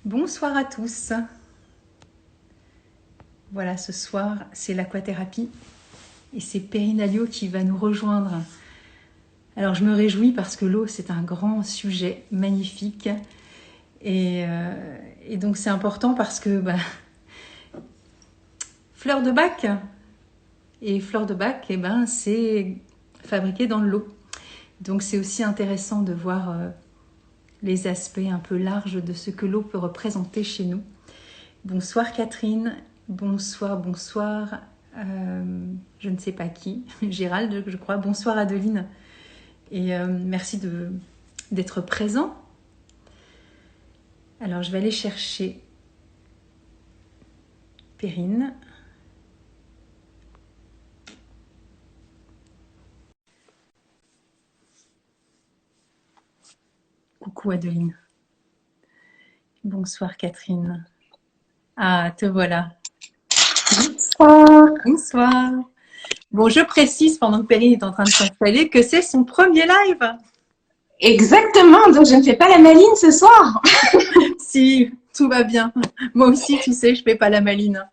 Bonsoir à tous. Voilà, ce soir, c'est l'aquathérapie et c'est Perrine Alliot qui va nous rejoindre. Alors, je me réjouis parce que l'eau, c'est un grand sujet magnifique et, donc c'est important parce que fleur de bac et fleur de bac, c'est fabriqué dans l'eau. Donc, c'est aussi intéressant de voir les aspects un peu larges de ce que l'eau peut représenter chez nous. Bonsoir Catherine, bonsoir, je ne sais pas qui, Gérald je crois, bonsoir Adeline, et merci d'être présent. Alors je vais aller chercher Perrine. Coucou Adeline. Bonsoir Catherine. Ah, te voilà. Bonsoir. Bonsoir. Bon, je précise pendant que Perrine est en train de s'installer que c'est son premier live. Exactement, donc je ne fais pas la maline ce soir. Si, tout va bien. Moi aussi, tu sais, je fais pas la maline.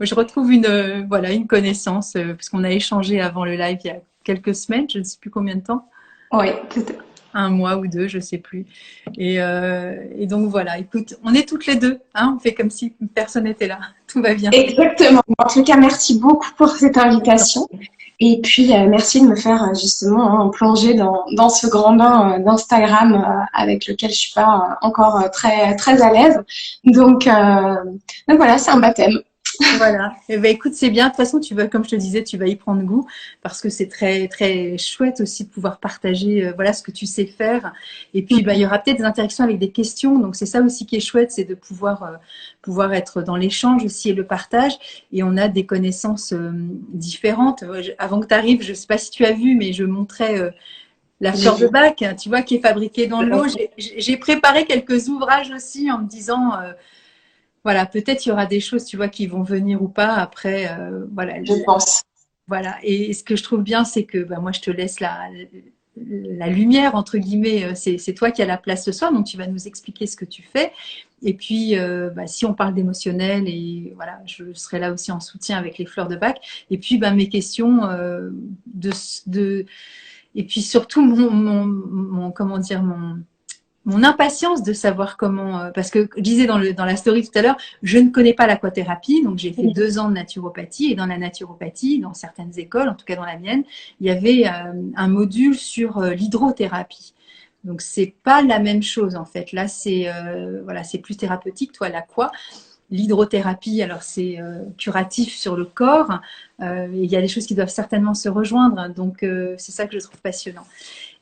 Je retrouve une connaissance, parce qu'on a échangé avant le live il y a quelques semaines, je ne sais plus combien de temps. Oui, Un mois ou deux, je sais plus. Et donc voilà, écoute, on est toutes les deux, hein, on fait comme si personne n'était là. Tout va bien. exactement. En tout cas, merci beaucoup pour cette invitation. Et puis, merci de me faire justement plonger dans ce grand bain d'Instagram avec lequel je suis pas encore très très à l'aise. Donc voilà, c'est un baptême. Voilà. Et écoute, c'est bien. De toute façon, comme je te disais, tu vas y prendre goût parce que c'est très très chouette aussi de pouvoir partager, voilà, ce que tu sais faire. Et puis, il y aura peut-être des interactions avec des questions. Donc, c'est ça aussi qui est chouette, c'est de pouvoir être dans l'échange aussi et le partage. Et on a des connaissances différentes. Avant que tu arrives, je sais pas si tu as vu, mais je montrais la fleur de bac, hein, tu vois, qui est fabriquée dans l'eau. J'ai préparé quelques ouvrages aussi en me disant. Voilà, peut-être il y aura des choses, tu vois, qui vont venir ou pas après. Voilà, Je pense. voilà. Et ce que je trouve bien, c'est que moi, je te laisse la lumière, entre guillemets. C'est toi qui as la place ce soir, donc tu vas nous expliquer ce que tu fais. Et puis, si on parle d'émotionnel, et voilà, je serai là aussi en soutien avec les fleurs de bac. Et puis, mes questions et puis surtout comment dire, mon impatience de savoir comment, parce que je disais dans la story tout à l'heure, je ne connais pas l'aquathérapie, donc j'ai fait 2 ans de naturopathie, et dans la naturopathie, dans certaines écoles, en tout cas dans la mienne, il y avait un module sur l'hydrothérapie. Donc c'est pas la même chose en fait. Là c'est plus thérapeutique, toi l'aqua. L'hydrothérapie, alors c'est curatif sur le corps, et il y a des choses qui doivent certainement se rejoindre, donc c'est ça que je trouve passionnant.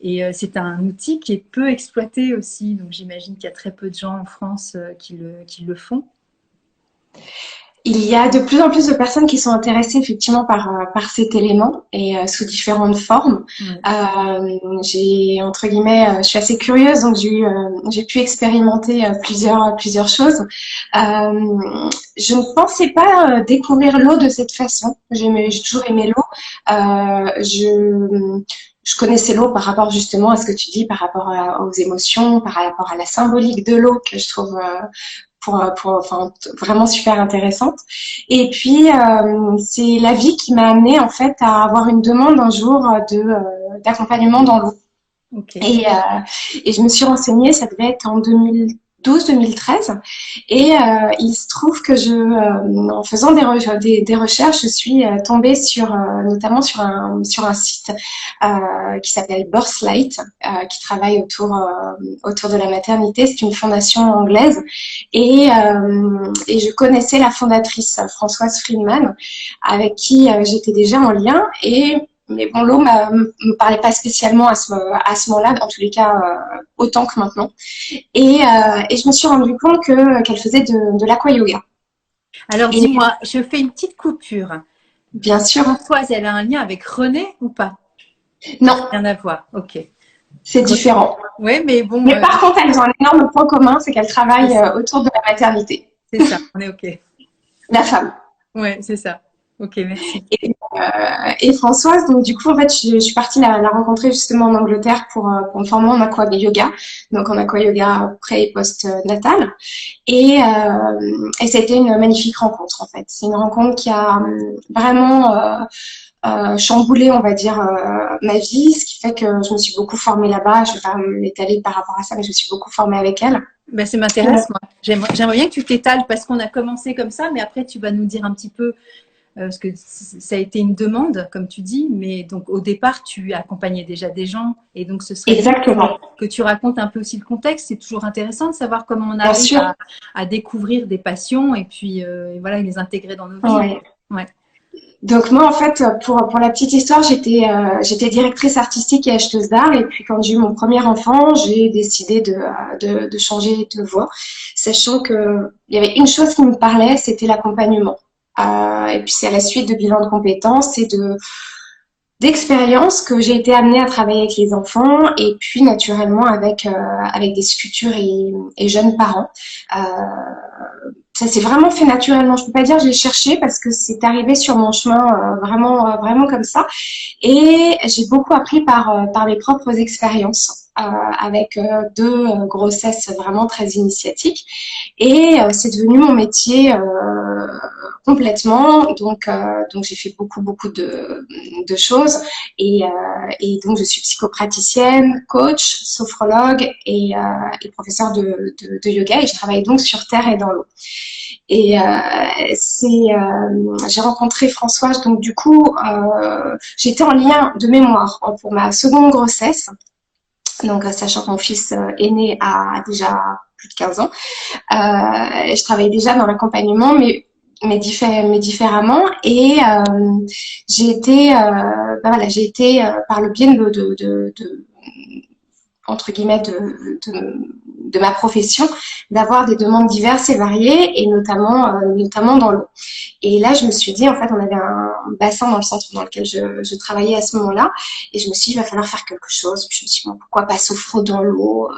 Et c'est un outil qui est peu exploité aussi, donc j'imagine qu'il y a très peu de gens en France qui le font. Il y a de plus en plus de personnes qui sont intéressées effectivement par cet élément et sous différentes formes. J'ai entre guillemets, je suis assez curieuse donc j'ai pu expérimenter plusieurs choses. Je ne pensais pas découvrir l'eau de cette façon. J'ai toujours aimé l'eau. Je connaissais l'eau par rapport justement à ce que tu dis, par rapport aux émotions, par rapport à la symbolique de l'eau que je trouve enfin, vraiment super intéressante. Et puis, c'est la vie qui m'a amenée en fait à avoir une demande un jour d'accompagnement dans l'eau. Okay. Et je me suis renseignée, ça devait être en 2012-2013. Et il se trouve que en faisant des recherches, je suis tombée notamment sur un site qui s'appelle Birthlight, qui travaille autour de la maternité. C'est une fondation anglaise. Et je connaissais la fondatrice Françoise Friedman, avec qui j'étais déjà en lien. Mais bon, l'eau me parlait pas spécialement à ce moment-là, en tous les cas autant que maintenant. Et je me suis rendu compte qu'elle faisait de l'aquayoga. Alors dis-moi, je fais une petite coupure. Bien sûr. Françoise, elle a un lien avec René ou pas? Non. Rien à voir, ok. C'est différent. Oui, mais bon. Mais par contre, elles ont un énorme point commun, c'est qu'elles travaillent autour de la maternité. C'est ça, on est ok. La femme. Ouais, c'est ça. Ok, merci. et Françoise, donc du coup, en fait, je suis partie la rencontrer justement en Angleterre pour me former en aqua yoga, donc en aqua yoga pré et post-natal. Et ça a été une magnifique rencontre, en fait. C'est une rencontre qui a vraiment chamboulé, on va dire, ma vie, ce qui fait que je me suis beaucoup formée là-bas. Je vais pas m'étaler par rapport à ça, mais je me suis beaucoup formée avec elle. Ben, ça m'intéresse, moi. J'aimerais bien que tu t'étales parce qu'on a commencé comme ça, mais après, tu vas nous dire un petit peu, parce que ça a été une demande, comme tu dis, mais donc au départ, tu accompagnais déjà des gens, et donc ce serait Exactement. que tu racontes un peu aussi le contexte. C'est toujours intéressant de savoir comment on Bien arrive sûr. à découvrir des passions et puis et voilà, les intégrer dans nos vies. Ouais. Ouais. Donc moi, en fait, pour la petite histoire, j'étais directrice artistique et acheteuse d'art. Et puis quand j'ai eu mon premier enfant, j'ai décidé de changer de voie, sachant que il y avait une chose qui me parlait, c'était l'accompagnement. Et puis c'est à la suite de bilan de compétences et d'expériences que j'ai été amenée à travailler avec les enfants et puis naturellement avec des futurs et jeunes parents. Euh, Ça s'est vraiment fait naturellement. Je peux pas dire que je l'ai cherché parce que c'est arrivé sur mon chemin vraiment comme ça. Et j'ai beaucoup appris par mes propres expériences. Avec deux grossesses vraiment très initiatiques et c'est devenu mon métier complètement donc j'ai fait beaucoup de choses et donc je suis psychopraticienne, coach, sophrologue et professeure de yoga et je travaille donc sur terre et dans l'eau. Et j'ai rencontré Françoise, donc du coup, j'étais en lien de mémoire pour ma seconde grossesse. Donc, sachant que mon fils aîné a déjà plus de 15 ans, je travaillais déjà dans l'accompagnement, mais différemment. Et j'ai été par le biais entre guillemets de ma profession, d'avoir des demandes diverses et variées, et notamment dans l'eau. Et là, je me suis dit, en fait, on avait un bassin dans le centre dans lequel je travaillais à ce moment-là, et je me suis dit, il va falloir faire quelque chose. Puis je me suis dit, bon, pourquoi pas sophro dans l'eau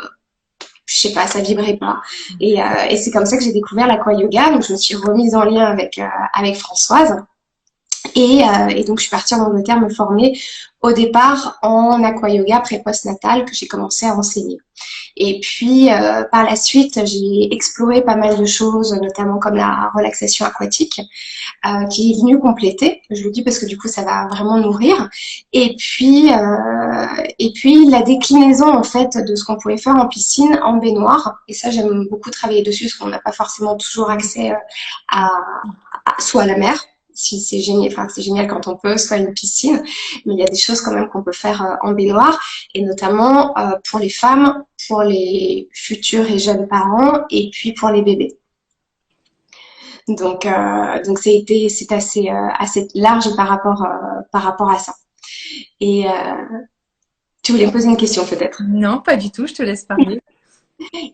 je sais pas, ça vibrait pas. Et c'est comme ça que j'ai découvert l'aqua yoga. Donc, je me suis remise en lien avec Françoise. Et donc, je suis partie en Angleterre me former au départ en aqua yoga pré-post-natal que j'ai commencé à enseigner. Et puis, par la suite, j'ai exploré pas mal de choses, notamment comme la relaxation aquatique, qui est venue compléter. Je le dis parce que du coup, ça va vraiment nourrir. Et puis la déclinaison en fait de ce qu'on pouvait faire en piscine, en baignoire. Et ça, j'aime beaucoup travailler dessus parce qu'on n'a pas forcément toujours accès soit à la mer. Si c'est génial, enfin c'est génial quand on peut, soit une piscine, mais il y a des choses quand même qu'on peut faire en baignoire, et notamment pour les femmes, pour les futurs et jeunes parents, et puis pour les bébés. Donc c'est assez large par rapport à ça. Et tu voulais me poser une question peut-être? Non, pas du tout. Je te laisse parler.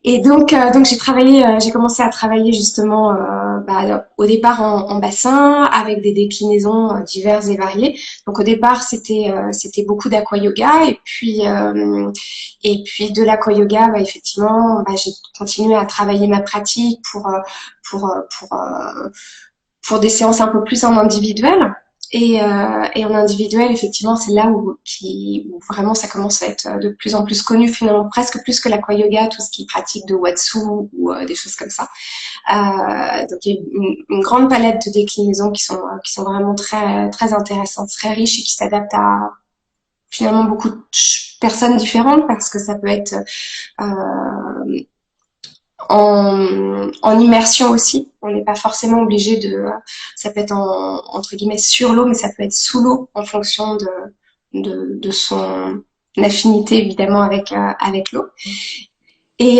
Et donc j'ai commencé à travailler justement au départ en bassin avec des déclinaisons diverses et variées. Donc au départ c'était beaucoup d'aqua yoga et puis de l'aqua yoga effectivement j'ai continué à travailler ma pratique pour pour des séances un peu plus en individuel. Et en individuel, effectivement, c'est là où vraiment ça commence à être de plus en plus connu, finalement, presque plus que l'aqua yoga, tout ce qui est pratique de Watsu ou des choses comme ça. Donc, il y a une grande palette de déclinaisons qui sont vraiment très, très intéressantes, très riches et qui s'adaptent à finalement beaucoup de personnes différentes parce que ça peut être en immersion aussi. On n'est pas forcément obligé ça peut être entre guillemets sur l'eau, mais ça peut être sous l'eau en fonction de son affinité évidemment avec l'eau. Et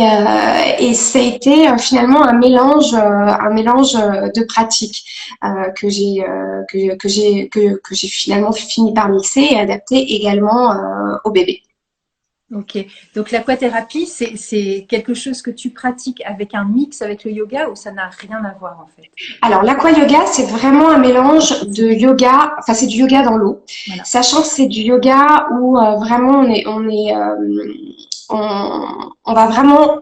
ça a été finalement un mélange de pratiques que j'ai finalement fini par mixer et adapter également au bébé. Ok, donc l'aquathérapie, c'est quelque chose que tu pratiques avec un mix avec le yoga ou ça n'a rien à voir en fait? Alors l'aqua yoga, c'est vraiment un mélange de yoga, enfin c'est du yoga dans l'eau, Voilà. sachant que c'est du yoga où vraiment on va vraiment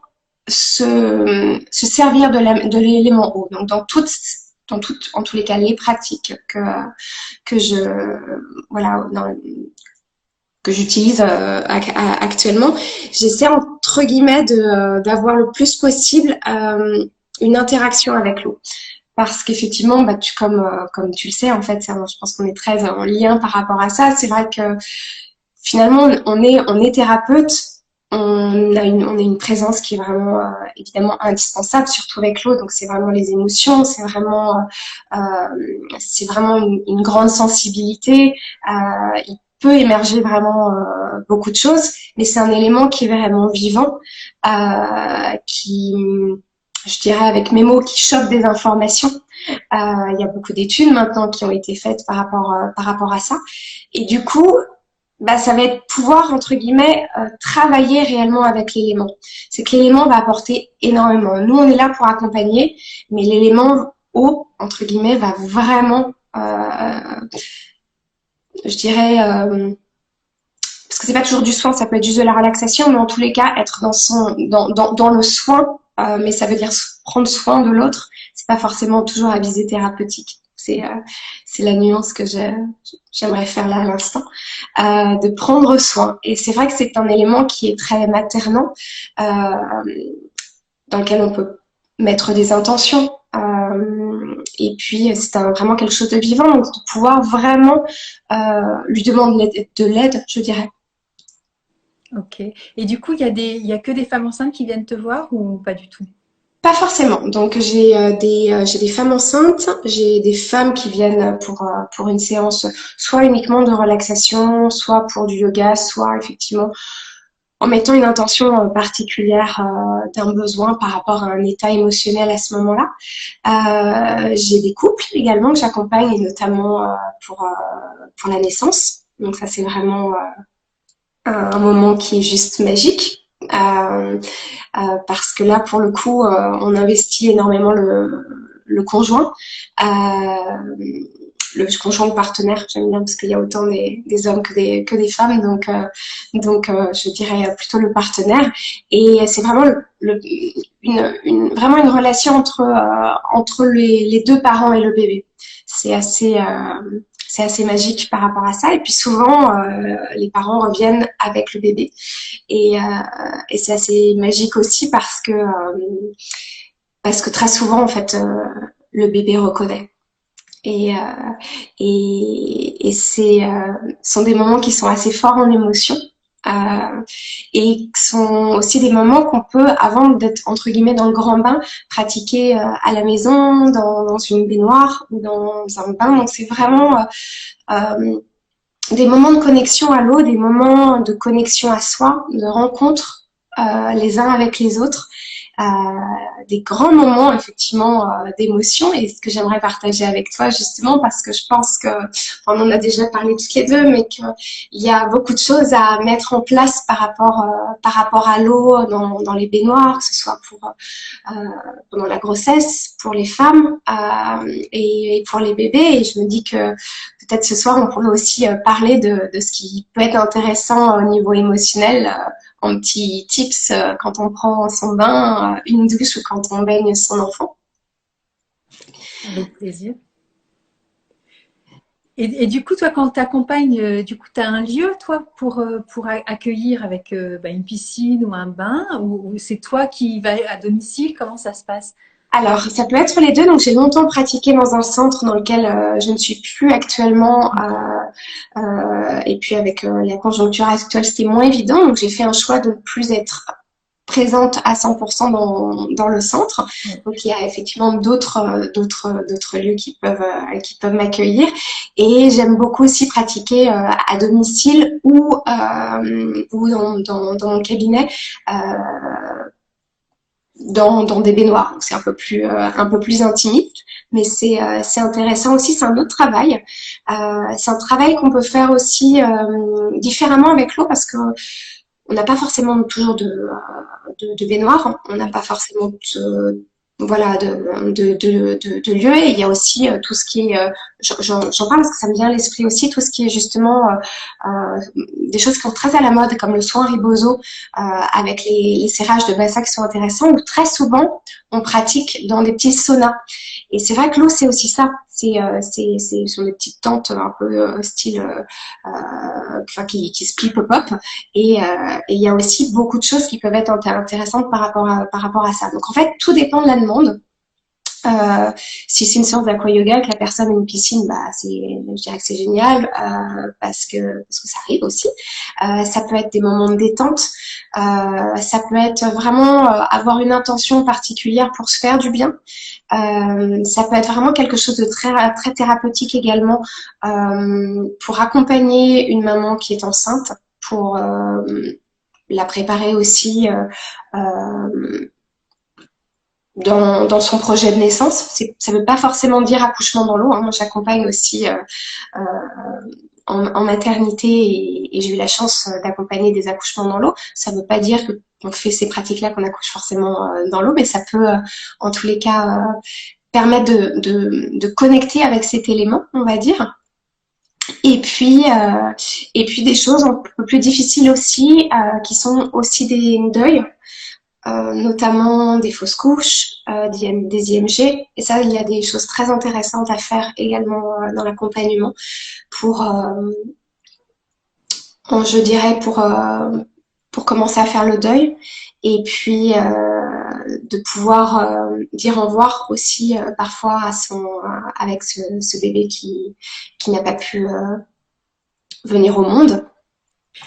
se servir de l'élément eau. Donc dans en tous les cas, les pratiques que que j'utilise actuellement, j'essaie entre guillemets d'avoir le plus possible une interaction avec l'eau. Parce qu'effectivement, comme tu le sais, en fait, je pense qu'on est très en lien par rapport à ça. C'est vrai que finalement, on est thérapeute, on a une présence qui est vraiment évidemment indispensable, surtout avec l'eau. Donc c'est vraiment les émotions, c'est vraiment une grande sensibilité. Il peut émerger vraiment beaucoup de choses, mais c'est un élément qui est vraiment vivant, qui, je dirais avec mes mots, qui chope des informations. Il y a beaucoup d'études maintenant qui ont été faites par rapport à ça. Et du coup, ça va être pouvoir, entre guillemets, travailler réellement avec l'élément. C'est que l'élément va apporter énormément. Nous, on est là pour accompagner, mais l'élément eau, entre guillemets, va vraiment, je dirais, parce que c'est pas toujours du soin, ça peut être juste de la relaxation, mais en tous les cas, être dans le soin, mais ça veut dire prendre soin de l'autre. C'est pas forcément toujours à visée thérapeutique. C'est la nuance que j'aimerais faire là à l'instant, de prendre soin. Et c'est vrai que c'est un élément qui est très maternant, dans lequel on peut mettre des intentions. Et puis, c'est vraiment quelque chose de vivant, donc de pouvoir vraiment lui demander de l'aide, je dirais. Ok. Et du coup, il y a que des femmes enceintes qui viennent te voir ou pas du tout? Pas forcément. Donc j'ai des femmes enceintes, j'ai des femmes qui viennent pour une séance soit uniquement de relaxation, soit pour du yoga, soit effectivement en mettant une intention particulière d'un besoin par rapport à un état émotionnel à ce moment-là. J'ai des couples également que j'accompagne, et notamment pour la naissance. Donc ça c'est vraiment un moment qui est juste magique. Parce que là, pour le coup, on investit énormément le conjoint, le conjoint ou partenaire, j'aime bien parce qu'il y a autant des hommes que des femmes, donc je dirais plutôt le partenaire. Et c'est vraiment vraiment une relation entre les deux parents et le bébé. C'est assez magique par rapport à ça. Et puis souvent, les parents reviennent avec le bébé. Et c'est assez magique aussi parce que très souvent, en fait, le bébé reconnaît. Et sont des moments qui sont assez forts en émotion. Et qui sont aussi des moments qu'on peut, avant d'être entre guillemets dans le grand bain, pratiquer à la maison, dans une baignoire ou dans un bain. Donc c'est vraiment des moments de connexion à l'eau, des moments de connexion à soi, de rencontre les uns avec les autres, des grands moments effectivement d'émotion, et ce que j'aimerais partager avec toi justement parce que je pense que on en a déjà parlé toutes les deux, mais qu'il y a beaucoup de choses à mettre en place par rapport à l'eau dans les baignoires, que ce soit pendant la grossesse, pour les femmes et pour les bébés. Et je me dis que peut-être ce soir on pourrait aussi parler de ce qui peut être intéressant au niveau émotionnel, en petits tips quand on prend son bain, une douche ou quand on baigne son enfant. Avec plaisir. Et du coup, toi, quand tu accompagnes, du coup, tu as un lieu, toi, pour accueillir avec une piscine ou un bain, ou c'est toi qui vas à domicile? Comment ça se passe? Alors, ça peut être les deux. Donc, j'ai longtemps pratiqué dans un centre dans lequel je ne suis plus actuellement. Et puis, avec la conjoncture actuelle, c'était moins évident. Donc, j'ai fait un choix de ne plus être présente à 100% dans le centre. Donc, il y a effectivement d'autres lieux qui peuvent m'accueillir. Et j'aime beaucoup aussi pratiquer à domicile ou dans mon cabinet. Dans des baignoires, donc c'est un peu plus intimiste, mais c'est intéressant aussi. C'est un autre travail. C'est un travail qu'on peut faire aussi différemment avec l'eau, parce que on n'a pas forcément toujours de baignoire, on n'a pas forcément de lieu. Et il y a aussi tout ce qui est, j'en parle parce que ça me vient à l'esprit aussi, tout ce qui est justement des choses qui sont très à la mode, comme le soin Rebozo, avec les serrages de bassin qui sont intéressants, où très souvent on pratique dans des petits saunas. Et c'est vrai que l'eau, c'est aussi ça. C'est sur des petites tentes un peu style, enfin, qui se plient pop-up. Et il y a aussi beaucoup de choses qui peuvent être intéressantes par rapport à ça. Donc, en fait, tout dépend de la demande. Si c'est une séance d'aqua-yoga, que la personne a une piscine, bah je dirais que c'est génial parce que ça arrive aussi. Ça peut être des moments de détente. Ça peut être vraiment avoir une intention particulière pour se faire du bien. Ça peut être vraiment quelque chose de très très thérapeutique également pour accompagner une maman qui est enceinte, pour la préparer aussi. Dans son projet de naissance. Ça ne veut pas forcément dire accouchement dans l'eau. Hein. Moi, j'accompagne aussi en maternité et j'ai eu la chance d'accompagner des accouchements dans l'eau. Ça ne veut pas dire que on fait ces pratiques-là qu'on accouche forcément dans l'eau, mais ça peut, en tous les cas, permettre de connecter avec cet élément, on va dire. Et puis des choses un peu plus difficiles aussi, qui sont aussi des deuils. Notamment des fausses couches, des IMG. Et ça, il y a des choses très intéressantes à faire également dans l'accompagnement pour, je dirais, pour commencer à faire le deuil. Et puis, de pouvoir dire au revoir aussi parfois avec ce bébé qui n'a pas pu venir au monde.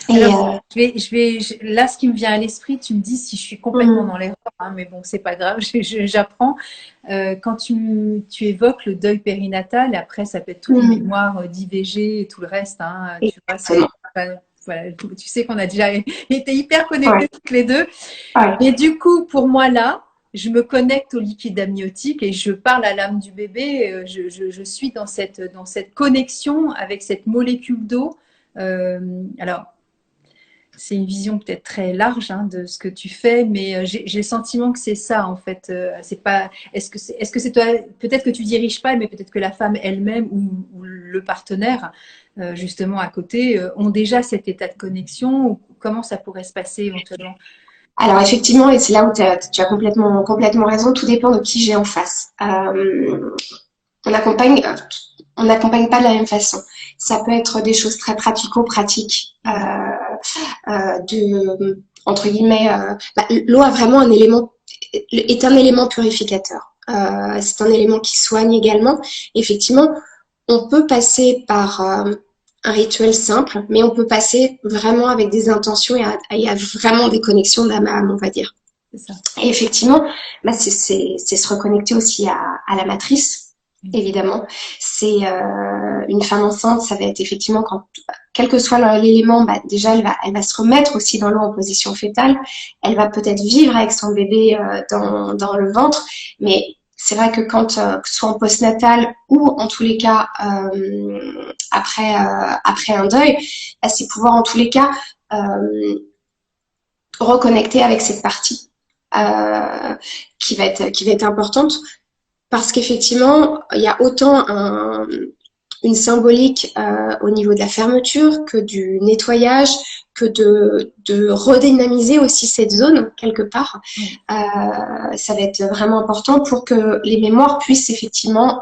Alors, là, ce qui me vient à l'esprit, tu me dis si je suis complètement dans l'erreur, hein, mais bon, c'est pas grave, j'apprends. Quand tu évoques le deuil périnatal, après, ça peut être toutes les mémoires d'IVG et tout le reste. Hein, tu vois, voilà, tu sais qu'on a déjà été hyper connectés toutes les deux. Ouais. Et du coup, pour moi, là, je me connecte au liquide amniotique et je parle à l'âme du bébé. Je suis dans cette connexion avec cette molécule d'eau. Alors, c'est une vision peut-être très large de ce que tu fais, mais j'ai le sentiment que c'est ça en fait. C'est pas. Est-ce que c'est toi? Peut-être que tu diriges pas, mais peut-être que la femme elle-même ou le partenaire, justement à côté, ont déjà cet état de connexion. Ou comment ça pourrait se passer éventuellement? Alors effectivement, et c'est là où tu as complètement raison. Tout dépend de qui j'ai en face. On n'accompagne pas de la même façon. Ça peut être des choses très pratico-pratiques. Entre guillemets, l'eau a vraiment est un élément purificateur. C'est un élément qui soigne également. Effectivement, on peut passer par un rituel simple, mais on peut passer vraiment avec des intentions et il y a vraiment des connexions d'âme à âme, on va dire. C'est ça. Et effectivement, c'est se reconnecter aussi à la matrice. Évidemment, c'est une femme enceinte, ça va être effectivement quel que soit l'élément, déjà elle va se remettre aussi dans l'eau en position fétale. Elle va peut-être vivre avec son bébé dans le ventre, mais c'est vrai que quand que ce soit en postnatal ou en tous les cas après un deuil, c'est pouvoir en tous les cas reconnecter avec cette partie qui va être importante. Parce qu'effectivement, il y a autant une symbolique au niveau de la fermeture que du nettoyage, que de redynamiser aussi cette zone quelque part. Ça va être vraiment important pour que les mémoires puissent effectivement,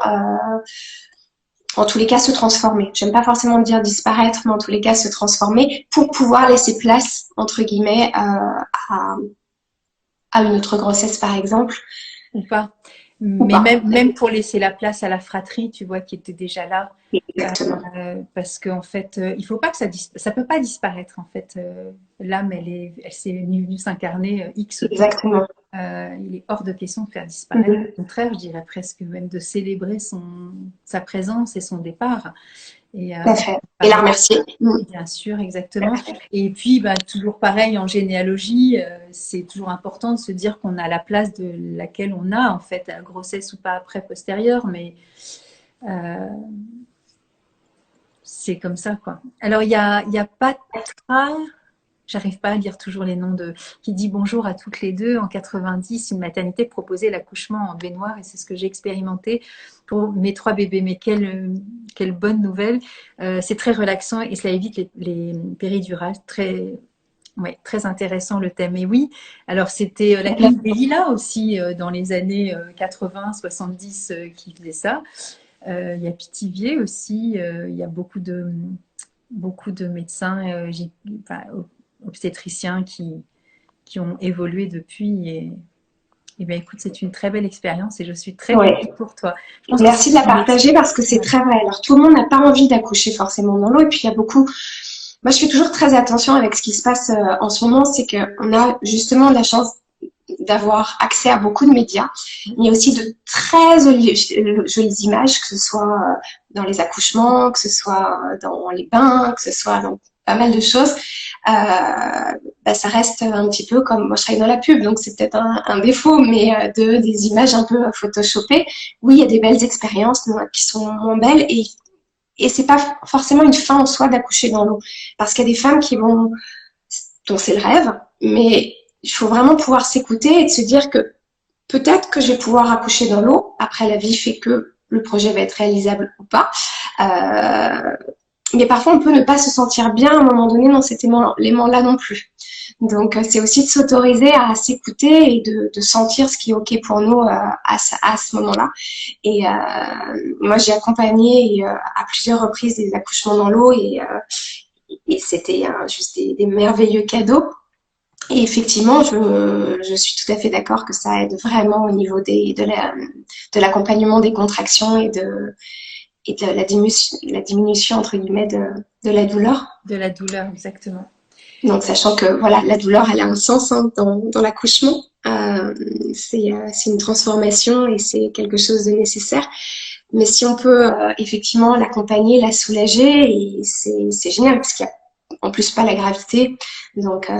en tous les cas, se transformer. J'aime pas forcément dire disparaître, mais en tous les cas se transformer pour pouvoir laisser place, entre guillemets, à une autre grossesse, par exemple. Ou pas. Mais même pour laisser la place à la fratrie, tu vois, qui était déjà là. Exactement. Parce qu'en fait, il faut pas que ça peut pas disparaître. En fait, l'âme, elle s'est venue s'incarner X. Exactement. Il est hors de question de faire disparaître. Au contraire, je dirais presque même de célébrer sa présence et son départ. Et la remercier. Bien sûr, exactement. Et puis, toujours pareil, en généalogie, c'est toujours important de se dire qu'on a la place de laquelle on a, en fait, grossesse ou pas après, postérieure, mais c'est comme ça, quoi. Alors, il y a Patra, j'arrive pas à lire toujours les noms qui dit bonjour à toutes les deux. En 90, une maternité proposait l'accouchement en baignoire et c'est ce que j'ai expérimenté pour mes 3 bébés. Mais quelle bonne nouvelle. C'est très relaxant et cela évite les péridurales. Ouais, très intéressant le thème. Et oui, alors c'était la clinique des Lilas aussi dans les années 80, 70 qui faisait ça. Il y a Pithiviers aussi, il y a beaucoup de médecins, enfin, obstétriciens qui ont évolué depuis. Et bien, écoute, c'est une très belle expérience et je suis très Ouais. contente pour toi. Je pense que Merci de la c'est une partager parce que c'est ouais, très vrai. Alors, tout le monde n'a pas envie d'accoucher forcément dans l'eau. Et puis, il y a beaucoup. Moi, je fais toujours très attention avec ce qui se passe en ce moment. C'est qu'on a justement la chance d'avoir accès à beaucoup de médias, mais aussi de très jolies images, que ce soit dans les accouchements, que ce soit dans les bains, que ce soit dans pas mal de choses. Ça reste un petit peu comme moi je travaille dans la pub, donc c'est peut-être un défaut, mais des images un peu photoshopées. Oui, il y a des belles expériences qui sont moins belles et c'est pas forcément une fin en soi d'accoucher dans l'eau, parce qu'il y a des femmes qui vont dont c'est le rêve, mais il faut vraiment pouvoir s'écouter et de se dire que peut-être que je vais pouvoir accoucher dans l'eau. Après, la vie fait que le projet va être réalisable ou pas. Euh, mais parfois, on peut ne pas se sentir bien à un moment donné dans cet aimant-là non plus. Donc, c'est aussi de s'autoriser à s'écouter et de sentir ce qui est OK pour nous à ce moment-là. Et moi, j'ai accompagné à plusieurs reprises des accouchements dans l'eau et c'était juste des merveilleux cadeaux. Et effectivement, je suis tout à fait d'accord que ça aide vraiment au niveau de l'accompagnement des contractions et de la diminution entre guillemets de la douleur. de la douleur, exactement. Donc, sachant que voilà, la douleur, elle a un sens hein, dans l'accouchement. C'est une transformation et c'est quelque chose de nécessaire. Mais si on peut effectivement l'accompagner, la soulager, et c'est génial parce qu'il y a en plus pas la gravité, donc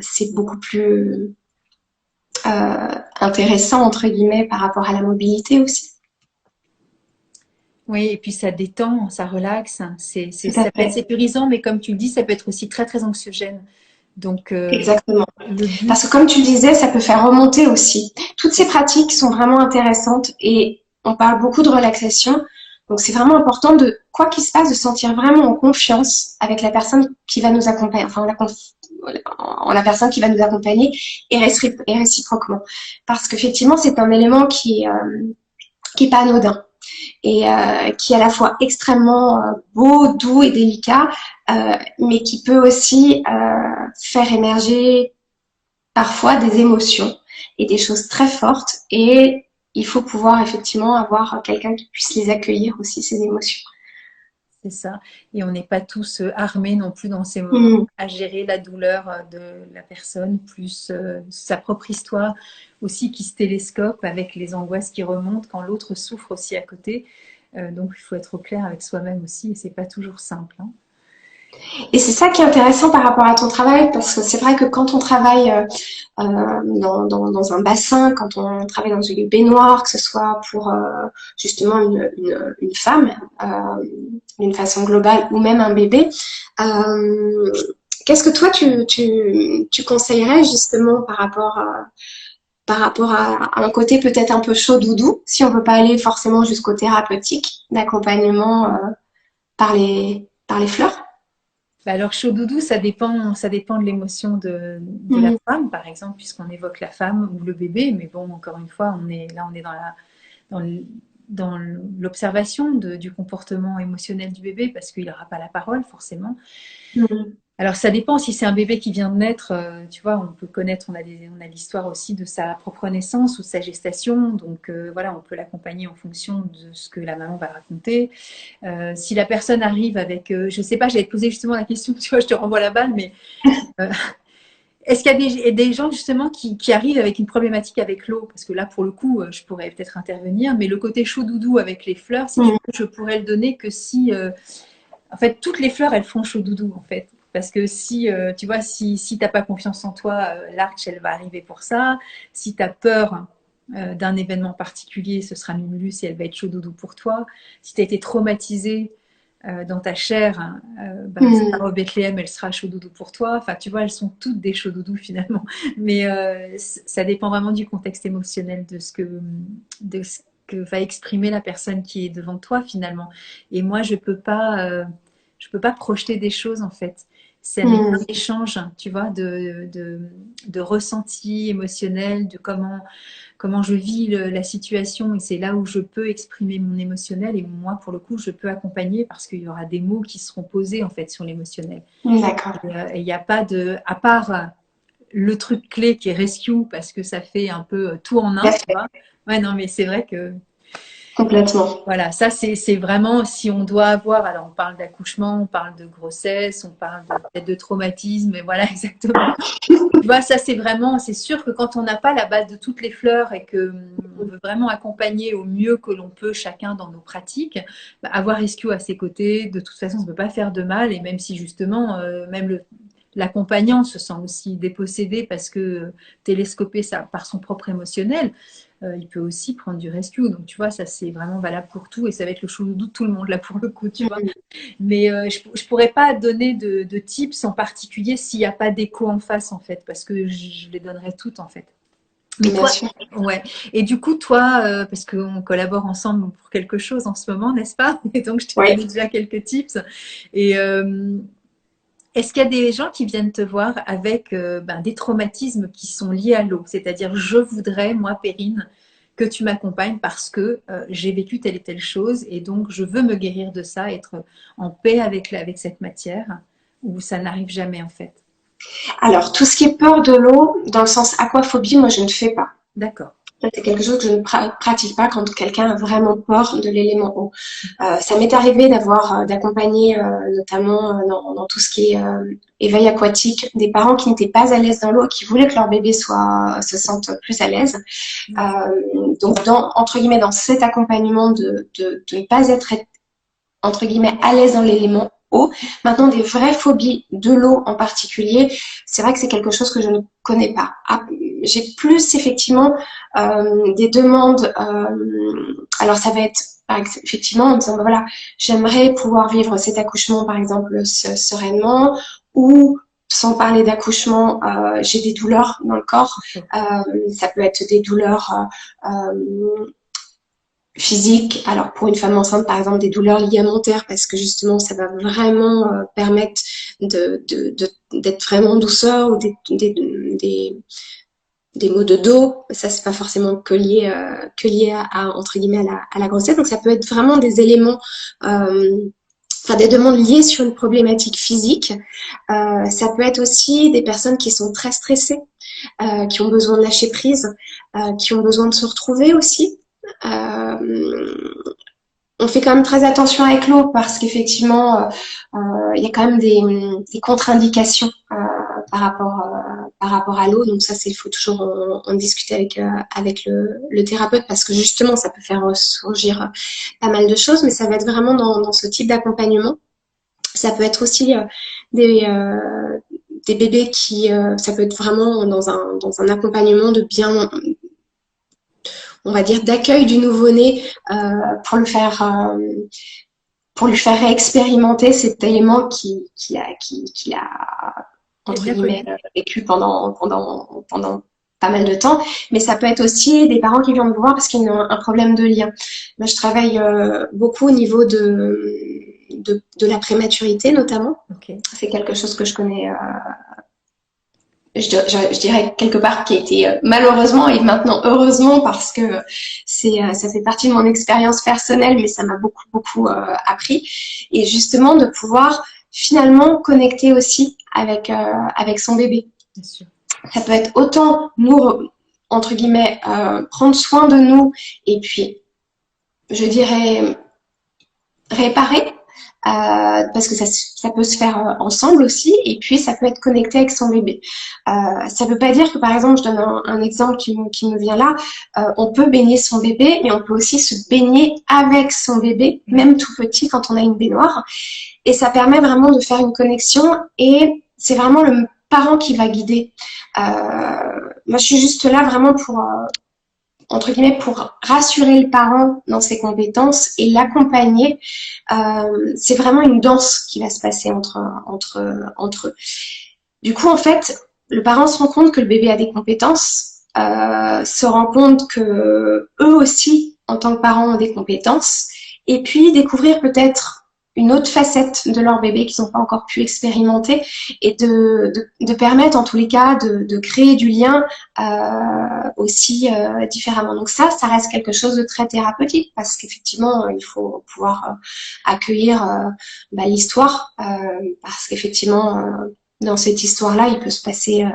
c'est beaucoup plus intéressant entre guillemets par rapport à la mobilité aussi. Oui, et puis ça détend, ça relaxe, Tout à ça peut être fait, sécurisant, mais comme tu le dis, ça peut être aussi très, très anxiogène. Donc, exactement. le Parce but, que comme tu le disais, ça peut faire remonter aussi. Toutes ces pratiques sont vraiment intéressantes et on parle beaucoup de relaxation. Donc c'est vraiment important de, quoi qu'il se passe, de sentir vraiment en confiance avec la personne qui va nous accompagner, enfin en la personne qui va nous accompagner et réciproquement. Parce qu'effectivement, c'est un élément qui est pas anodin et qui est à la fois extrêmement beau, doux et délicat, mais qui peut aussi faire émerger parfois des émotions et des choses très fortes. Et il faut pouvoir effectivement avoir quelqu'un qui puisse les accueillir aussi, ces émotions. c'est ça. Et on n'est pas tous armés non plus dans ces moments Mmh. à gérer la douleur de la personne, plus sa propre histoire aussi qui se télescope avec les angoisses qui remontent quand l'autre souffre aussi à côté. Donc, il faut être au clair avec soi-même aussi et c'est pas toujours simple, hein. Et c'est ça qui est intéressant par rapport à ton travail, parce que c'est vrai que quand on travaille dans un bassin, quand on travaille dans une baignoire, que ce soit pour justement une femme, d'une façon globale, ou même un bébé, euh, qu'est-ce que toi tu conseillerais justement par rapport à un côté peut-être un peu chaud doudou, si on veut pas aller forcément jusqu'au thérapeutique, d'accompagnement par les fleurs? Bah alors, chaud doudou, ça dépend de l'émotion de la Mhm. femme, par exemple, puisqu'on évoque la femme ou le bébé. Mais bon, encore une fois, on est dans le- dans l'observation du comportement émotionnel du bébé, parce qu'il n'aura pas la parole, forcément. Mhm. Alors, ça dépend si c'est un bébé qui vient de naître, tu vois, on peut connaître, on a l'histoire aussi de sa propre naissance ou de sa gestation. Donc, voilà, on peut l'accompagner en fonction de ce que la maman va raconter. Si la personne arrive avec, je sais pas, j'allais te poser justement la question, tu vois, je te renvoie la balle, mais euh, est-ce qu'il y a des gens justement qui arrivent avec une problématique avec l'eau? Parce que là, pour le coup, je pourrais peut-être intervenir, mais le côté chaud doudou avec les fleurs, si tu veux, je pourrais le donner que si, en fait, toutes les fleurs, elles font chaud doudou, en fait. Parce que si, tu vois, si t'as pas confiance en toi, l'arche, elle va arriver pour ça. Si tu as peur d'un événement particulier, ce sera Mimulus et elle va être chaud doudou pour toi. Si tu as été traumatisé dans ta chair, hein, ben, Mhm. Sarah au Bethléem, elle sera chaud doudou pour toi. Enfin, tu vois, elles sont toutes des chaud doudou finalement. Mais ça dépend vraiment du contexte émotionnel de ce que va exprimer la personne qui est devant toi finalement. Et moi, je peux pas projeter des choses en fait. c'est un échange, tu vois, de ressenti émotionnel, de comment je vis la situation, et c'est là où je peux exprimer mon émotionnel, et moi, pour le coup, je peux accompagner parce qu'il y aura des mots qui seront posés, en fait, sur l'émotionnel. D'accord. Il n'y a pas à part le truc clé qui est rescue, parce que ça fait un peu tout en un, tu vois. Ouais, non, mais c'est vrai que Complètement. voilà, ça c'est vraiment, si on doit avoir, alors on parle d'accouchement, on parle de grossesse, on parle peut-être de traumatisme, et voilà, exactement. Tu vois, ça c'est vraiment, c'est sûr que quand on n'a pas la base de toutes les fleurs et que on veut vraiment accompagner au mieux que l'on peut chacun dans nos pratiques, bah, avoir Rescue à ses côtés, de toute façon, ça ne peut pas faire de mal, et même si justement, même l'accompagnant se sent aussi dépossédé parce que télescopé ça, par son propre émotionnel, il peut aussi prendre du rescue. Donc, tu vois, ça, c'est vraiment valable pour tout, et ça va être le chouloudou de tout le monde, là, pour le coup, tu vois. Mais je ne pourrais pas donner de tips en particulier s'il n'y a pas d'écho en face, en fait, parce que je les donnerais toutes, en fait. Mais Bien toi, sûr. ouais. Et du coup, toi, parce qu'on collabore ensemble pour quelque chose en ce moment, n'est-ce pas? Et donc, je t'ai donné déjà quelques tips. Et est-ce qu'il y a des gens qui viennent te voir avec des traumatismes qui sont liés à l'eau? C'est-à-dire, je voudrais, moi, Perrine, que tu m'accompagnes parce que j'ai vécu telle et telle chose, et donc je veux me guérir de ça, être en paix avec cette matière, ou ça n'arrive jamais en fait. Alors, tout ce qui est peur de l'eau, dans le sens aquaphobie, moi, je ne fais pas. D'accord. C'est quelque chose que je ne pratique pas quand quelqu'un a vraiment peur de l'élément eau. Ça m'est arrivé d'accompagner, notamment dans tout ce qui est éveil aquatique, des parents qui n'étaient pas à l'aise dans l'eau, qui voulaient que leur bébé se sente plus à l'aise. Donc, entre guillemets, dans cet accompagnement de ne pas être, entre guillemets, à l'aise dans l'élément eau. Maintenant, des vraies phobies de l'eau en particulier, c'est vrai que c'est quelque chose que je ne connais pas. J'ai plus effectivement des demandes. Alors ça va être effectivement en me disant voilà, j'aimerais pouvoir vivre cet accouchement par exemple sereinement, ou sans parler d'accouchement, j'ai des douleurs dans le corps. Ça peut être des douleurs physiques. Alors pour une femme enceinte, par exemple, des douleurs ligamentaires, parce que justement, ça va vraiment permettre d'être vraiment en douceur, ou des maux de dos. Ça, c'est pas forcément que lié entre guillemets à la grossesse. Donc ça peut être vraiment des éléments, des demandes liées sur une problématique physique. Ça peut être aussi des personnes qui sont très stressées, qui ont besoin de lâcher prise, qui ont besoin de se retrouver aussi. On fait quand même très attention avec l'eau parce qu'effectivement, il y a quand même des contre-indications par rapport à l'eau. Donc ça, il faut toujours en discuter avec le thérapeute, parce que justement, ça peut faire surgir pas mal de choses, mais ça va être vraiment dans ce type d'accompagnement. Ça peut être aussi des bébés ça peut être vraiment dans un accompagnement de bien, on va dire, d'accueil du nouveau-né, pour lui faire expérimenter cet élément qu'il a entre guillemets vécu pendant pas mal de temps. Mais ça peut être aussi des parents qui viennent me voir parce qu'ils ont un problème de lien. Moi, je travaille beaucoup au niveau de la prématurité notamment. C'est quelque chose que je connais, je dirais quelque part, qui a été malheureusement et maintenant heureusement, parce que ça fait partie de mon expérience personnelle, mais ça m'a beaucoup appris. Et justement de pouvoir finalement connecter aussi avec son bébé. Bien sûr. Ça peut être autant nous, entre guillemets, prendre soin de nous, et puis je dirais réparer. Parce que ça peut se faire ensemble aussi, et puis ça peut être connecté avec son bébé. Ça veut pas dire que, par exemple, je donne un exemple qui me vient là, on peut baigner son bébé, et on peut aussi se baigner avec son bébé, même tout petit, quand on a une baignoire, et ça permet vraiment de faire une connexion, et c'est vraiment le parent qui va guider. Moi, je suis juste là vraiment pour entre guillemets, pour rassurer le parent dans ses compétences et l'accompagner. C'est vraiment une danse qui va se passer entre eux. Du coup, en fait, le parent se rend compte que le bébé a des compétences, se rend compte que eux aussi, en tant que parents, ont des compétences, et puis découvrir peut-être une autre facette de leur bébé qu'ils n'ont pas encore pu expérimenter et de permettre en tous les cas de créer du lien aussi différemment. Donc ça reste quelque chose de très thérapeutique parce qu'effectivement, il faut pouvoir accueillir l'histoire parce qu'effectivement, dans cette histoire-là, il peut se passer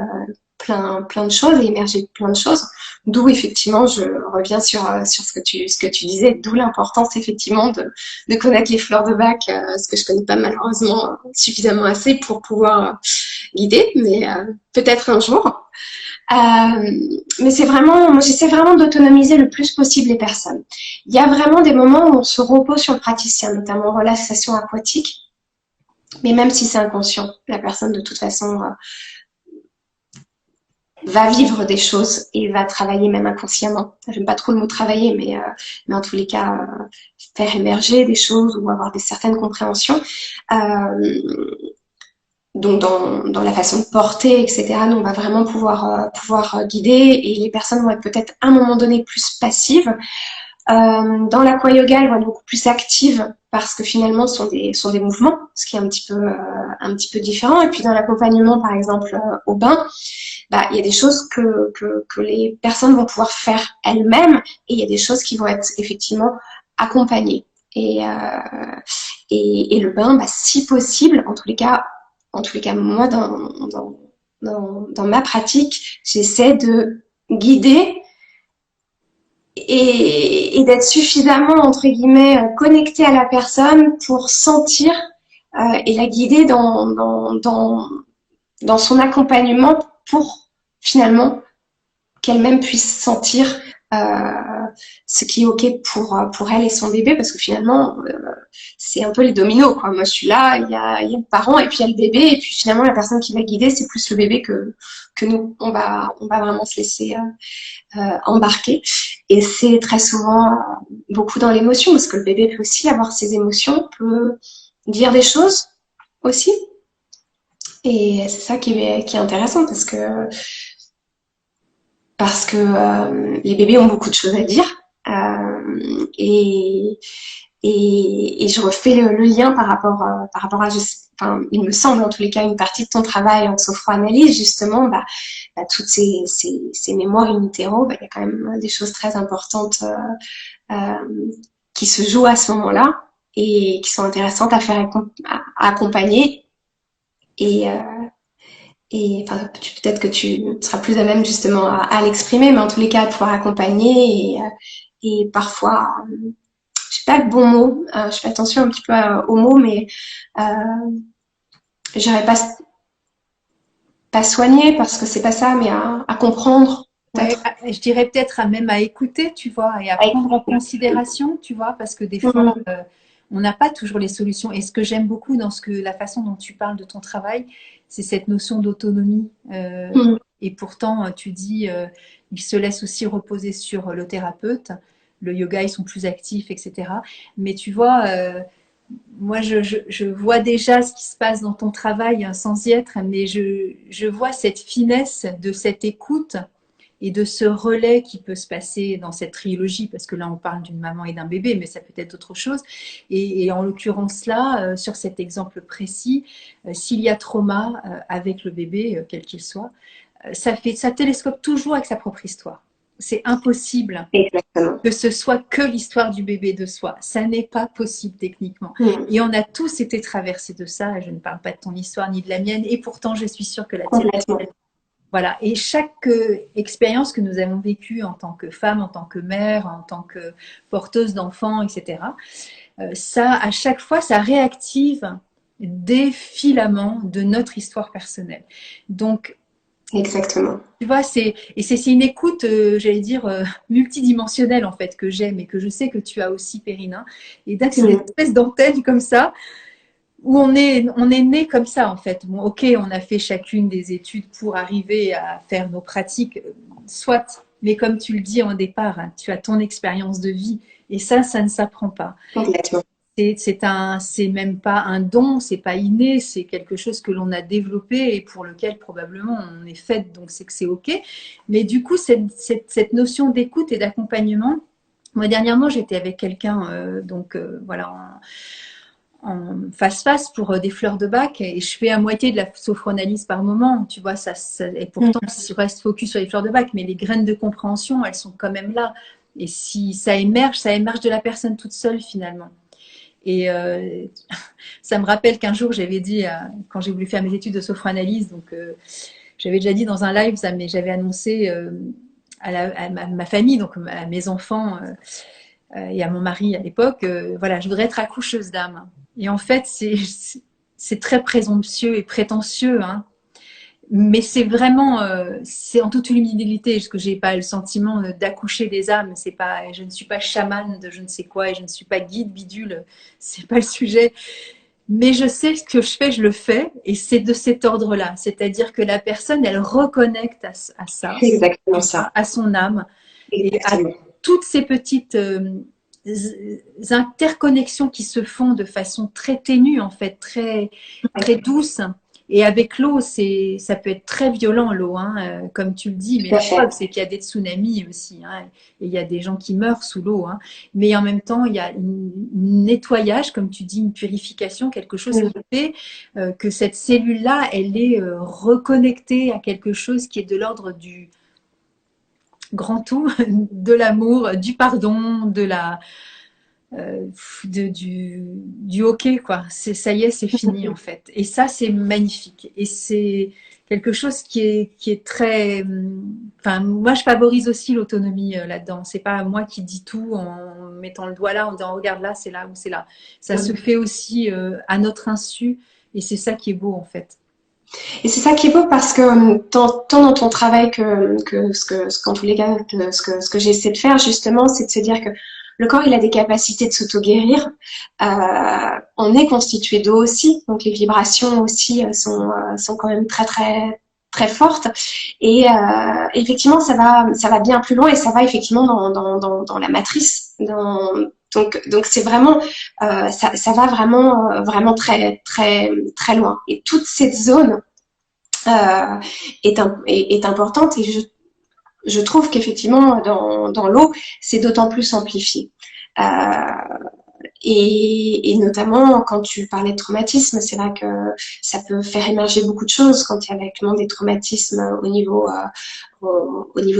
plein de choses et émerger plein de choses. D'où effectivement, je reviens sur ce que tu disais, d'où l'importance effectivement de connaître les fleurs de bac, ce que je connais pas malheureusement suffisamment assez pour pouvoir guider, mais peut-être un jour. Mais c'est vraiment, moi j'essaie vraiment d'autonomiser le plus possible les personnes. Il y a vraiment des moments où on se repose sur le praticien, notamment en relaxation aquatique, mais même si c'est inconscient, la personne de toute façon va vivre des choses et va travailler même inconsciemment. J'aime pas trop le mot travailler, mais en tous les cas, faire émerger des choses ou avoir des certaines compréhensions. Donc dans la façon de porter, etc. Nous, on va vraiment pouvoir guider et les personnes vont être peut-être à un moment donné plus passives. Dans l'aquayoga, elles vont être beaucoup plus actives parce que finalement, ce sont des mouvements, ce qui est un petit peu différent. Et puis dans l'accompagnement, par exemple, au bain, il y a des choses que les personnes vont pouvoir faire elles-mêmes et il y a des choses qui vont être effectivement accompagnées. Et le bain, si possible, en tous les cas, moi, dans ma pratique, j'essaie de guider et d'être suffisamment, entre guillemets, connectée à la personne pour sentir et la guider dans son accompagnement pour finalement qu'elle-même puisse sentir ce qui est OK pour elle et son bébé, parce que finalement, c'est un peu les dominos, quoi. Moi, je suis là, il y a le parent et puis il y a le bébé, et puis finalement, la personne qui va guider, c'est plus le bébé que nous. On va vraiment se laisser embarquer. Et c'est très souvent beaucoup dans l'émotion, parce que le bébé peut aussi avoir ses émotions, peut dire des choses aussi. Et c'est ça qui est intéressant parce que les bébés ont beaucoup de choses à dire et je refais le lien par rapport à il me semble en tous les cas une partie de ton travail en sophroanalyse justement toutes ces mémoires in utero, il y a quand même des choses très importantes qui se jouent à ce moment-là et qui sont intéressantes à faire à accompagner et peut-être que tu seras plus à même justement à l'exprimer, mais en tous les cas à pouvoir accompagner et parfois, je sais pas le bon mot, je fais attention un petit peu aux mots, mais j'aurais pas soigner parce que c'est pas ça, mais à comprendre. Ouais, je dirais peut-être même à écouter, tu vois, et à prendre en considération, tu vois, parce que des fois, on n'a pas toujours les solutions. Et ce que j'aime beaucoup dans la façon dont tu parles de ton travail, c'est cette notion d'autonomie. Et pourtant, tu dis, ils se laissent aussi reposer sur le thérapeute. Le yoga, ils sont plus actifs, etc. Mais tu vois, moi, je vois déjà ce qui se passe dans ton travail sans y être, mais je vois cette finesse de cette écoute et de ce relais qui peut se passer dans cette trilogie, parce que là on parle d'une maman et d'un bébé, mais ça peut être autre chose. Et en l'occurrence là, sur cet exemple précis, s'il y a trauma avec le bébé, quel qu'il soit, ça télescope toujours avec sa propre histoire. C'est impossible que ce soit que l'histoire du bébé de soi. Ça n'est pas possible techniquement. Et on a tous été traversés de ça. Je ne parle pas de ton histoire ni de la mienne, et pourtant je suis sûre que la tienne. Voilà, et chaque expérience que nous avons vécue en tant que femme, en tant que mère, en tant que porteuse d'enfants, etc., ça, à chaque fois, ça réactive des filaments de notre histoire personnelle. Donc, exactement. Tu vois, c'est une écoute, j'allais dire, multidimensionnelle en fait, que j'aime et que je sais que tu as aussi, Périna. Et donc, c'est une espèce d'antenne comme ça, où on est né comme ça en fait. Bon, ok, on a fait chacune des études pour arriver à faire nos pratiques, soit, mais comme tu le dis au départ, hein, tu as ton expérience de vie et ça ne s'apprend pas. Complètement. C'est même pas un don, c'est pas inné, c'est quelque chose que l'on a développé et pour lequel probablement on est faite, donc c'est que c'est ok. Mais du coup, cette notion d'écoute et d'accompagnement, moi dernièrement j'étais avec quelqu'un, voilà, en face-face pour des fleurs de bac et je fais à moitié de la sophranalyse par moment, tu vois, et pourtant je reste focus sur les fleurs de bac, mais les graines de compréhension, elles sont quand même là. Et si ça émerge de la personne toute seule finalement. Et ça me rappelle qu'un jour j'avais dit, quand j'ai voulu faire mes études de sophranalyse, donc j'avais déjà dit dans un live, ça, mais j'avais annoncé à ma famille, donc à mes enfants et à mon mari à l'époque, voilà, je voudrais être accoucheuse d'âme. Et en fait, c'est très présomptueux et prétentieux, hein. Mais c'est vraiment, c'est en toute humilité, parce que j'ai pas le sentiment d'accoucher des âmes. C'est pas, je ne suis pas chamane de je ne sais quoi, et je ne suis pas guide bidule. C'est pas le sujet. Mais je sais ce que je fais, je le fais, et c'est de cet ordre-là. C'est-à-dire que la personne, elle reconnecte à ça, C'est exactement tu vois, ça. à son âme, et à Exactement. toutes ces petites interconnexions qui se font de façon très ténue, en fait, très, très douce. Et avec l'eau, ça peut être très violent, l'eau, hein, comme tu le dis. Mais Tout à la fait. preuve, c'est qu'il y a des tsunamis aussi, hein, et il y a des gens qui meurent sous l'eau, hein. Mais en même temps, il y a un nettoyage, comme tu dis, une purification, quelque chose qui fait que cette cellule-là, elle est reconnectée à quelque chose qui est de l'ordre du grand tout, de l'amour, du pardon, de la, du hockey, quoi. Ça y est, c'est fini, en fait. Et ça, c'est magnifique. Et c'est quelque chose qui est très. Enfin, moi, je favorise aussi l'autonomie là-dedans. C'est pas moi qui dis tout en mettant le doigt là, en disant regarde là, c'est là ou c'est là. Ça se fait aussi à notre insu. Et c'est ça qui est beau, en fait. Et c'est ça qui est beau parce que tant dans ton travail qu'en tous les cas, ce que j'essaie de faire justement, c'est de se dire que le corps, il a des capacités de s'auto-guérir. On est constitué d'eau aussi, donc les vibrations aussi sont quand même très fortes. Et effectivement, ça va bien plus loin et ça va effectivement dans la matrice. Donc c'est vraiment, ça va vraiment très loin. Et toute cette zone est importante et je trouve qu'effectivement dans l'eau, c'est d'autant plus amplifié. Euh, et notamment quand tu parlais de traumatisme, c'est vrai que ça peut faire émerger beaucoup de choses quand il y a actuellement des traumatismes au niveau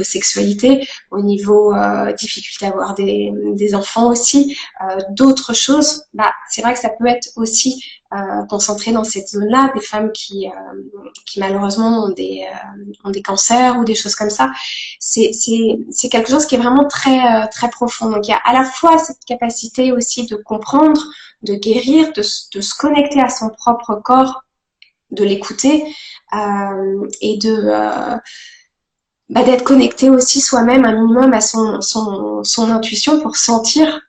sexualité, au niveau difficulté à avoir des enfants aussi, d'autres choses. Bah, c'est vrai que ça peut être aussi concentré dans cette zone-là, des femmes qui malheureusement ont des cancers ou des choses comme ça. C'est quelque chose qui est vraiment très profond. Donc il y a à la fois cette capacité aussi de comprendre, de guérir, de se connecter à son propre corps, de l'écouter et d'être connecté aussi soi-même un minimum à son intuition pour sentir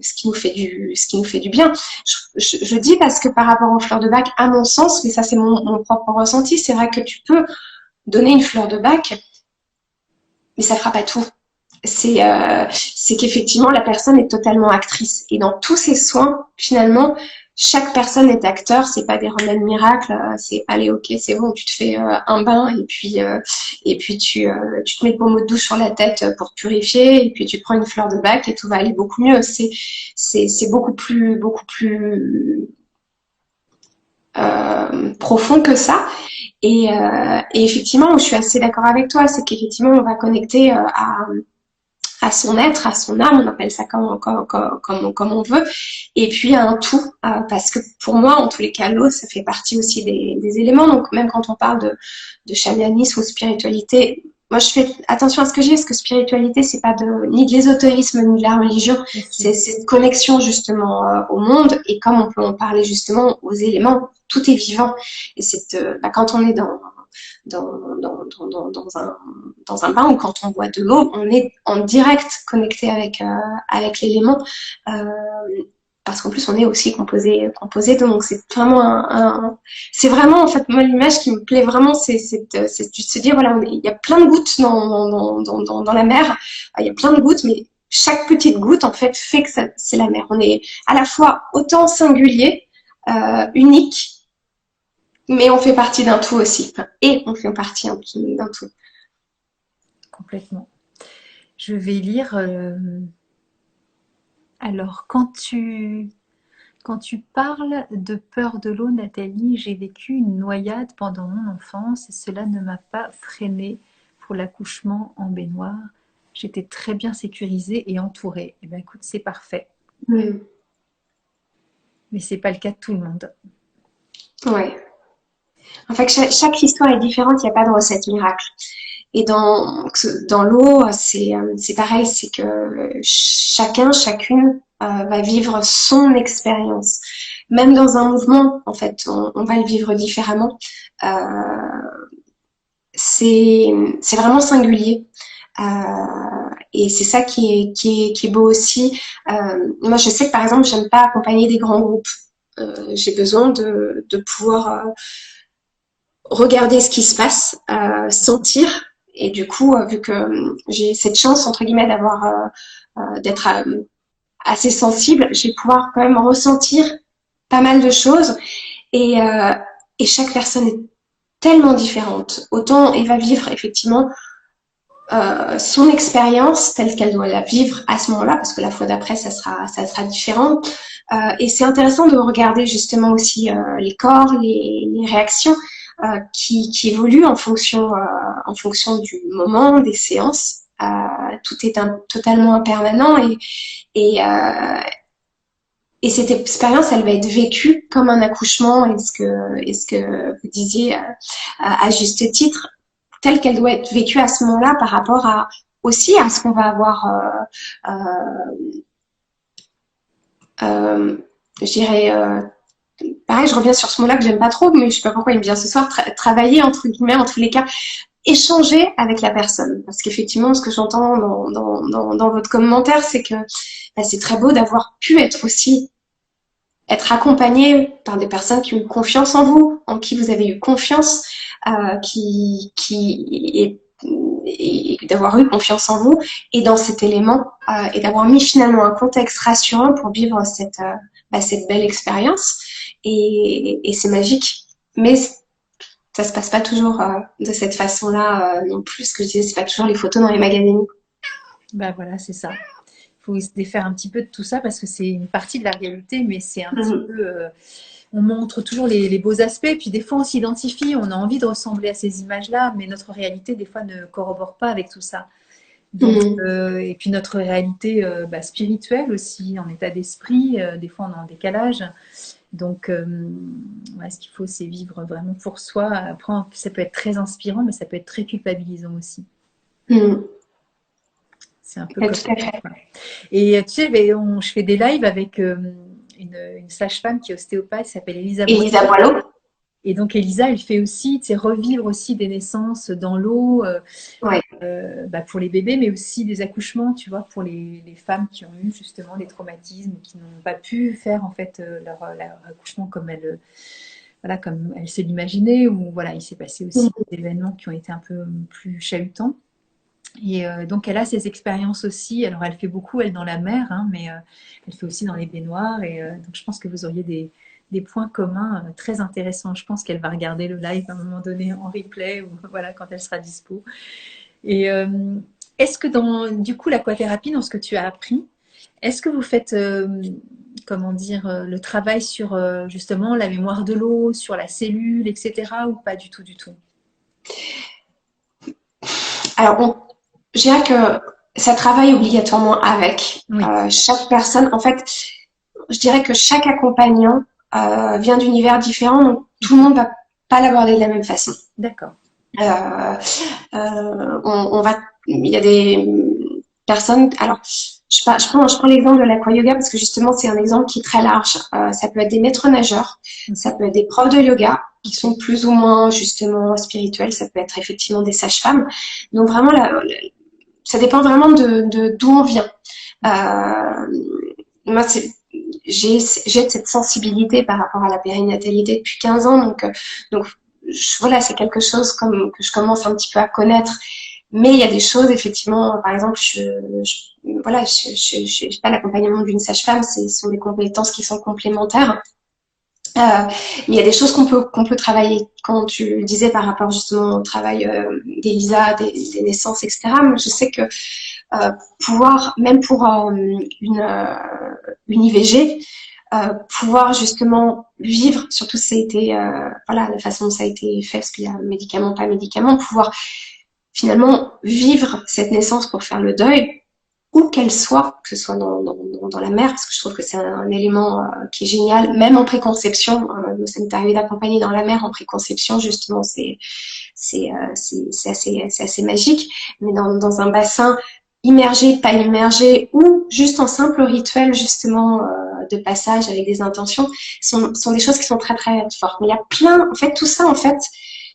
ce qui nous fait du bien. Je dis parce que par rapport aux fleurs de bac, à mon sens, mais ça c'est mon propre ressenti, c'est vrai que tu peux donner une fleur de bac, mais ça fera pas tout. C'est qu'effectivement la personne est totalement actrice et dans tous ses soins finalement chaque personne est acteur, c'est pas des remèdes miracles, c'est allez ok c'est bon tu te fais un bain et puis tu te mets de baume de douche sur la tête pour te purifier et puis tu te prends une fleur de bac et tout va aller beaucoup mieux. C'est beaucoup plus profond que ça. Et effectivement, je suis assez d'accord avec toi, c'est qu'effectivement, on va connecter à son être, à son âme, on appelle ça comme on veut, et puis à un tout, parce que pour moi, en tous les cas, l'eau, ça fait partie aussi des éléments, donc même quand on parle de chamanisme ou spiritualité, moi je fais attention à ce que j'ai, parce que spiritualité, c'est pas ni de l'ésotérisme, ni de la religion, c'est cette connexion justement au monde, et comme on peut en parler justement aux éléments, tout est vivant, et quand on est dans un bain ou quand on boit de l'eau, on est en direct connecté avec l'élément. Euh, parce qu'en plus, on est aussi composé d'eau. Donc, c'est vraiment c'est vraiment, en fait, moi, l'image qui me plaît vraiment, c'est de se dire, voilà, il y a plein de gouttes dans la mer. Il y a plein de gouttes, mais chaque petite goutte, en fait que c'est la mer. On est à la fois autant singulier, unique, mais on fait partie d'un tout aussi. Et on fait partie d'un tout. Complètement. Je vais lire. Alors, Quand tu parles de peur de l'eau, Nathalie, j'ai vécu une noyade pendant mon enfance et cela ne m'a pas freinée pour l'accouchement en baignoire. J'étais très bien sécurisée et entourée. Eh bien, écoute, c'est parfait. Mm. Mais c'est pas le cas de tout le monde. Ouais. En fait, chaque histoire est différente, il n'y a pas de recette miracle. Et dans l'eau, c'est pareil, c'est que chacun, chacune va vivre son expérience. Même dans un mouvement, en fait, on va le vivre différemment. C'est vraiment singulier. Et c'est ça qui est beau aussi. Moi, je sais que par exemple, j'aime pas accompagner des grands groupes. J'ai besoin de pouvoir regarder ce qui se passe, sentir. Et du coup, vu que j'ai cette chance entre guillemets d'avoir d'être assez sensible, je vais pouvoir quand même ressentir pas mal de choses. Et, euh, et chaque personne est tellement différente. Autant elle va vivre effectivement son expérience telle qu'elle doit la vivre à ce moment-là, parce que la fois d'après, ça sera différent. Et c'est intéressant de regarder justement aussi les corps, les réactions qui évoluent en fonction du moment, des séances. Tout est totalement impermanent et, euh, et cette expérience, elle va être vécue comme un accouchement. Est-ce que vous disiez à juste titre, telle qu'elle doit être vécue à ce moment-là par rapport à aussi à ce qu'on va avoir, euh, je dirais, pareil, je reviens sur ce mot-là que j'aime pas trop, mais je sais pas pourquoi il me vient ce soir, travailler entre guillemets, en tous les cas, échanger avec la personne. Parce qu'effectivement, ce que j'entends dans votre commentaire, c'est que bah, c'est très beau d'avoir pu être accompagné par des personnes qui ont eu confiance en vous, en qui vous avez eu confiance, et d'avoir eu confiance en vous et dans cet élément et d'avoir mis finalement un contexte rassurant pour vivre cette belle expérience et c'est magique. Mais ça se passe pas toujours de cette façon-là non plus. Ce que je disais, c'est pas toujours les photos dans les magazines. Ben voilà, c'est ça. Il faut se défaire un petit peu de tout ça parce que c'est une partie de la réalité, mais c'est un petit peu. On montre toujours les beaux aspects, puis des fois on s'identifie, on a envie de ressembler à ces images-là, mais notre réalité des fois ne corrobore pas avec tout ça. Donc, et puis notre réalité spirituelle aussi, en état d'esprit, des fois on est en décalage. Donc, ce qu'il faut, c'est vivre vraiment pour soi. Après, ça peut être très inspirant, mais ça peut être très culpabilisant aussi. C'est un peu Tout comme à fait. ça. Et tu sais, je fais des lives avec une sage-femme qui est ostéopathe, qui s'appelle Elisa Boileau. Et donc Elisa, elle fait aussi, tu sais, revivre aussi des naissances dans l'eau Ouais. pour les bébés, mais aussi des accouchements, tu vois, pour les femmes qui ont eu justement des traumatismes, qui n'ont pas pu faire en fait leur accouchement comme elles se l'imaginaient, ou voilà, il s'est passé aussi des événements qui ont été un peu plus chahutants. Et donc, elle a ces expériences aussi. Alors, elle fait beaucoup, elle, dans la mer, hein, mais elle fait aussi dans les baignoires. Et donc, je pense que vous auriez des points communs très intéressants. Je pense qu'elle va regarder le live à un moment donné en replay ou voilà, quand elle sera dispo. Et est-ce que du coup, l'aquathérapie, dans ce que tu as appris, est-ce que vous faites, le travail sur justement la mémoire de l'eau, sur la cellule, etc. ou pas du tout, du tout? Alors, je dirais que ça travaille obligatoirement avec Oui. chaque personne. En fait, je dirais que chaque accompagnant vient d'univers différents, donc tout le monde va pas l'aborder de la même façon. D'accord. Il y a des personnes. Alors, je prends l'exemple de l'aquayoga parce que justement c'est un exemple qui est très large. Ça peut être des maîtres nageurs, ça peut être des profs de yoga qui sont plus ou moins justement spirituels, ça peut être effectivement des sages-femmes. Donc vraiment ça dépend vraiment de d'où on vient. Moi, j'ai cette sensibilité par rapport à la périnatalité depuis 15 ans, donc voilà, c'est quelque chose que je commence un petit peu à connaître. Mais il y a des choses, effectivement, par exemple, je pas l'accompagnement d'une sage-femme, ce sont des compétences qui sont complémentaires. Il y a des choses qu'on peut travailler. Quand tu le disais par rapport justement au travail d'Elisa, des naissances, etc. Je sais que pouvoir, même pour une IVG, pouvoir justement vivre, surtout ça a été, voilà, la façon dont ça a été fait, parce qu'il y a médicament, pas médicament, pouvoir finalement vivre cette naissance pour faire le deuil, où qu'elle soit, que ce soit dans la mère, parce que je trouve que c'est un élément qui est génial, même en préconception. Ça m'est arrivé d'accompagner dans la mer en préconception, justement, c'est assez magique. Mais dans un bassin immergé, pas immergé, ou juste en simple rituel, justement, de passage avec des intentions, sont des choses qui sont très, très fortes. Mais il y a plein, en fait, tout ça, en fait,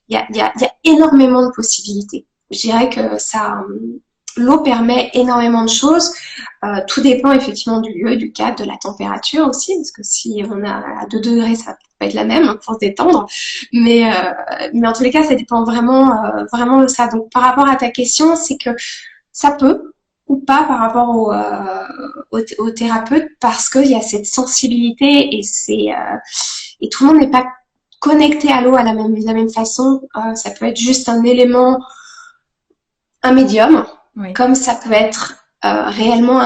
il y a énormément de possibilités. Je dirais que l'eau permet énormément de choses. Tout dépend effectivement du lieu, du cadre, de la température aussi, parce que si on a à 2 degrés, ça va pas être la même pour se détendre. Mais en tous les cas, ça dépend vraiment de ça. Donc par rapport à ta question, c'est que ça peut ou pas par rapport au thérapeute, parce qu'il y a cette sensibilité et tout le monde n'est pas connecté à l'eau à la même façon. Ça peut être juste un élément, un médium, oui, comme ça peut être réellement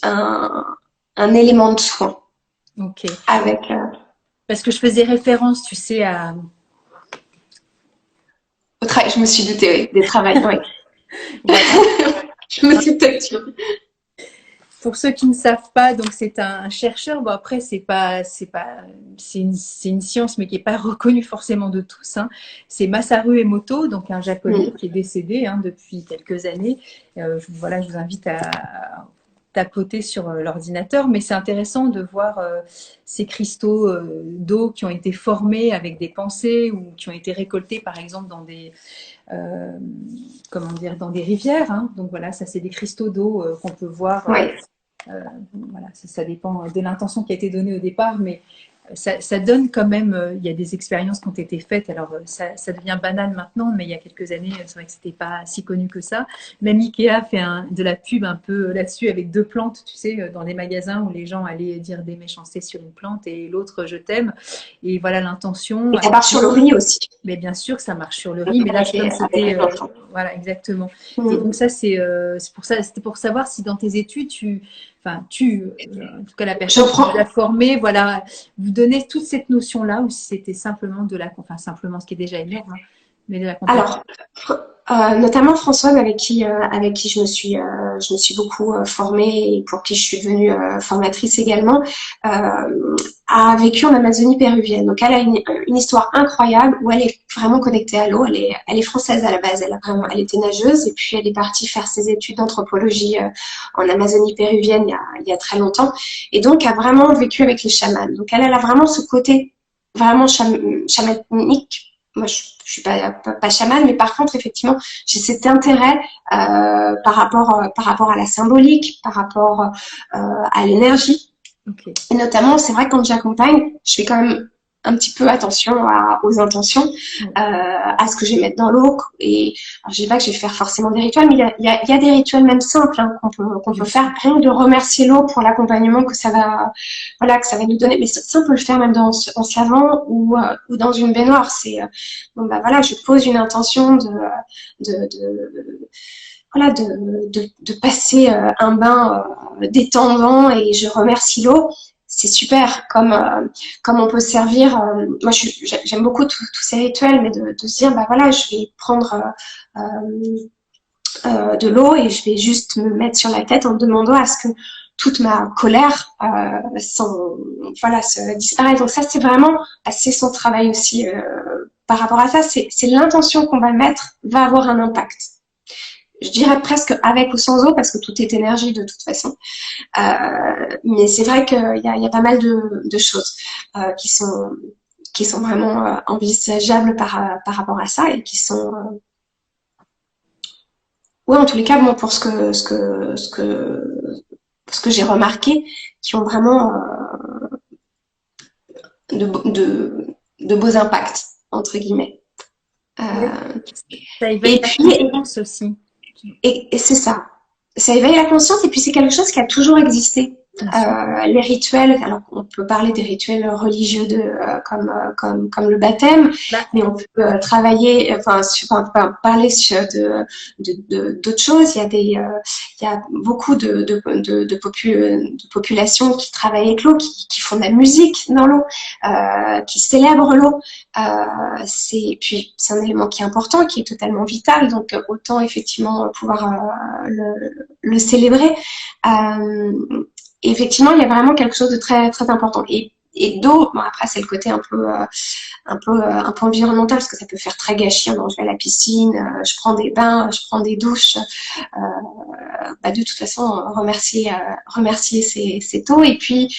un élément de soin. Ok. Avec, parce que je faisais référence, tu sais, à... Je me suis doutée, oui, des travails, oui. Je me suis peut-être... Pour ceux qui ne savent pas, donc c'est un chercheur. Bon après c'est une science mais qui est pas reconnue forcément de tous. Hein. C'est Masaru Emoto, donc un japonais qui est décédé depuis quelques années. Voilà, je vous invite à tapoter sur l'ordinateur, mais c'est intéressant de voir ces cristaux d'eau qui ont été formés avec des pensées ou qui ont été récoltés par exemple dans des dans des rivières. Hein. Donc voilà, ça c'est des cristaux d'eau qu'on peut voir. Ouais. Voilà, ça dépend de l'intention qui a été donnée au départ, mais ça donne quand même, il y a des expériences qui ont été faites, alors ça devient banal maintenant, mais il y a quelques années, c'est vrai que c'était pas si connu que ça. Même Ikea fait de la pub un peu là-dessus avec 2 plantes, tu sais, dans les magasins où les gens allaient dire des méchancetés sur une plante et l'autre je t'aime. Et voilà l'intention. Et ça marche sur le riz aussi. Mais bien sûr que ça marche sur le riz, mais là c'était voilà, exactement. Et donc ça c'était pour savoir si dans tes études en tout cas la personne qui vous a formé, voilà, vous donnez toute cette notion-là, ou si c'était simplement simplement ce qui est déjà énorme, hein, mais de la compréhension. Alors, notamment Françoise avec qui je me suis beaucoup formée et pour qui je suis devenue formatrice également, a vécu en Amazonie péruvienne. Donc elle a une histoire incroyable où elle est vraiment connectée à l'eau. Elle est française à la base. Elle était nageuse et puis elle est partie faire ses études d'anthropologie en Amazonie péruvienne il y a très longtemps, et donc a vraiment vécu avec les chamans. Donc elle a vraiment ce côté vraiment chamanique. Moi, je suis pas chamane, mais par contre, effectivement, j'ai cet intérêt par rapport à la symbolique, par rapport à l'énergie. Okay. Et notamment, c'est vrai, quand j'accompagne, je fais quand même un petit peu attention aux intentions, à ce que je vais mettre dans l'eau. Et alors, je dis pas que je vais faire forcément des rituels, mais il y a des rituels même simples qu'on peut faire, rien que de remercier l'eau pour l'accompagnement que ça va nous donner. Mais ça, on peut le faire même en se lavant ou dans une baignoire. C'est voilà, je pose une intention de passer un bain détendant et je remercie l'eau. C'est super, comme on peut servir. Moi, j'aime beaucoup tous ces rituels, mais de se dire, voilà, je vais prendre de l'eau et je vais juste me mettre sur la tête en demandant à ce que toute ma colère se disparaisse. Donc ça, c'est vraiment, c'est son travail aussi par rapport à ça. C'est l'intention qu'on va mettre va avoir un impact. Je dirais presque avec ou sans eau, parce que tout est énergie de toute façon. Mais c'est vrai qu'il y a pas mal de choses qui sont vraiment envisageables par rapport à ça et qui sont... Oui, en tous les cas, bon, pour ce que j'ai remarqué, qui ont vraiment de beaux impacts, entre guillemets. Ça éveille la conscience aussi. Et c'est ça. Ça éveille la conscience et puis c'est quelque chose qui a toujours existé. Les rituels, alors on peut parler des rituels religieux comme le baptême, mais on peut parler d'autres choses. Il il y a beaucoup de populations qui travaillent avec l'eau, qui font de la musique dans l'eau, qui célèbrent l'eau. Puis c'est un élément qui est important, qui est totalement vital, donc autant effectivement pouvoir le célébrer. Effectivement, il y a vraiment quelque chose de très très important. Et d'eau, bon, après c'est le côté un peu environnemental, parce que ça peut faire très gâchis. Donc je vais à la piscine, je prends des bains, je prends des douches. De toute façon, remercier cette eau. Et puis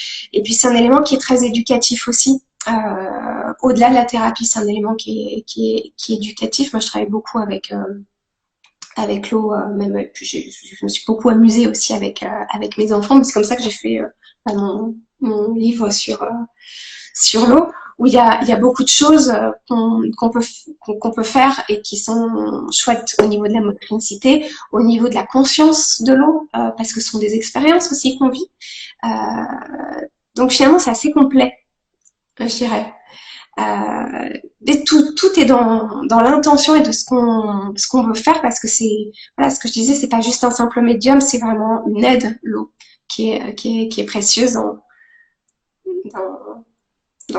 c'est un élément qui est très éducatif aussi. Au-delà de la thérapie, c'est un élément qui est éducatif. Moi, je travaille beaucoup avec l'eau, même je me suis beaucoup amusée aussi avec mes enfants, mais c'est comme ça que j'ai fait mon livre sur l'eau, où il y a beaucoup de choses qu'on peut faire et qui sont chouettes au niveau de la motricité, au niveau de la conscience de l'eau, parce que ce sont des expériences aussi qu'on vit. Donc finalement, c'est assez complet, je dirais. Mais tout est dans l'intention et de ce qu'on veut faire, parce que c'est, voilà, ce que je disais, c'est pas juste un simple médium, c'est vraiment une aide, l'eau, qui est précieuse dans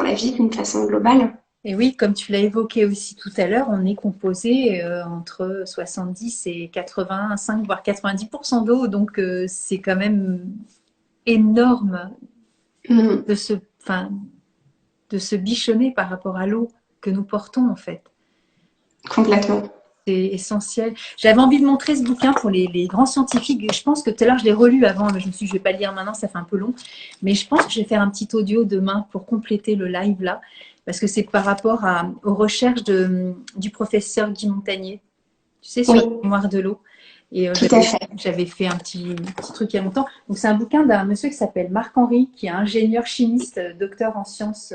la vie d'une façon globale. Et oui, comme tu l'as évoqué aussi tout à l'heure, on est composé entre 70 et 85, voire 90% d'eau, donc c'est quand même énorme de se bichonner par rapport à l'eau que nous portons en fait. Complètement. C'est essentiel. J'avais envie de montrer ce bouquin pour les grands scientifiques. Je pense que tout à l'heure, je l'ai relu avant, mais je me suis dit, je ne vais pas le lire maintenant, ça fait un peu long. Mais je pense que je vais faire un petit audio demain pour compléter le live là, parce que c'est par rapport aux recherches du professeur Guy Montagnier, tu sais, sur la mémoire de l'eau. Et j'avais fait un petit truc il y a longtemps. Donc, c'est un bouquin d'un monsieur qui s'appelle Marc-Henri, qui est ingénieur chimiste, docteur en sciences,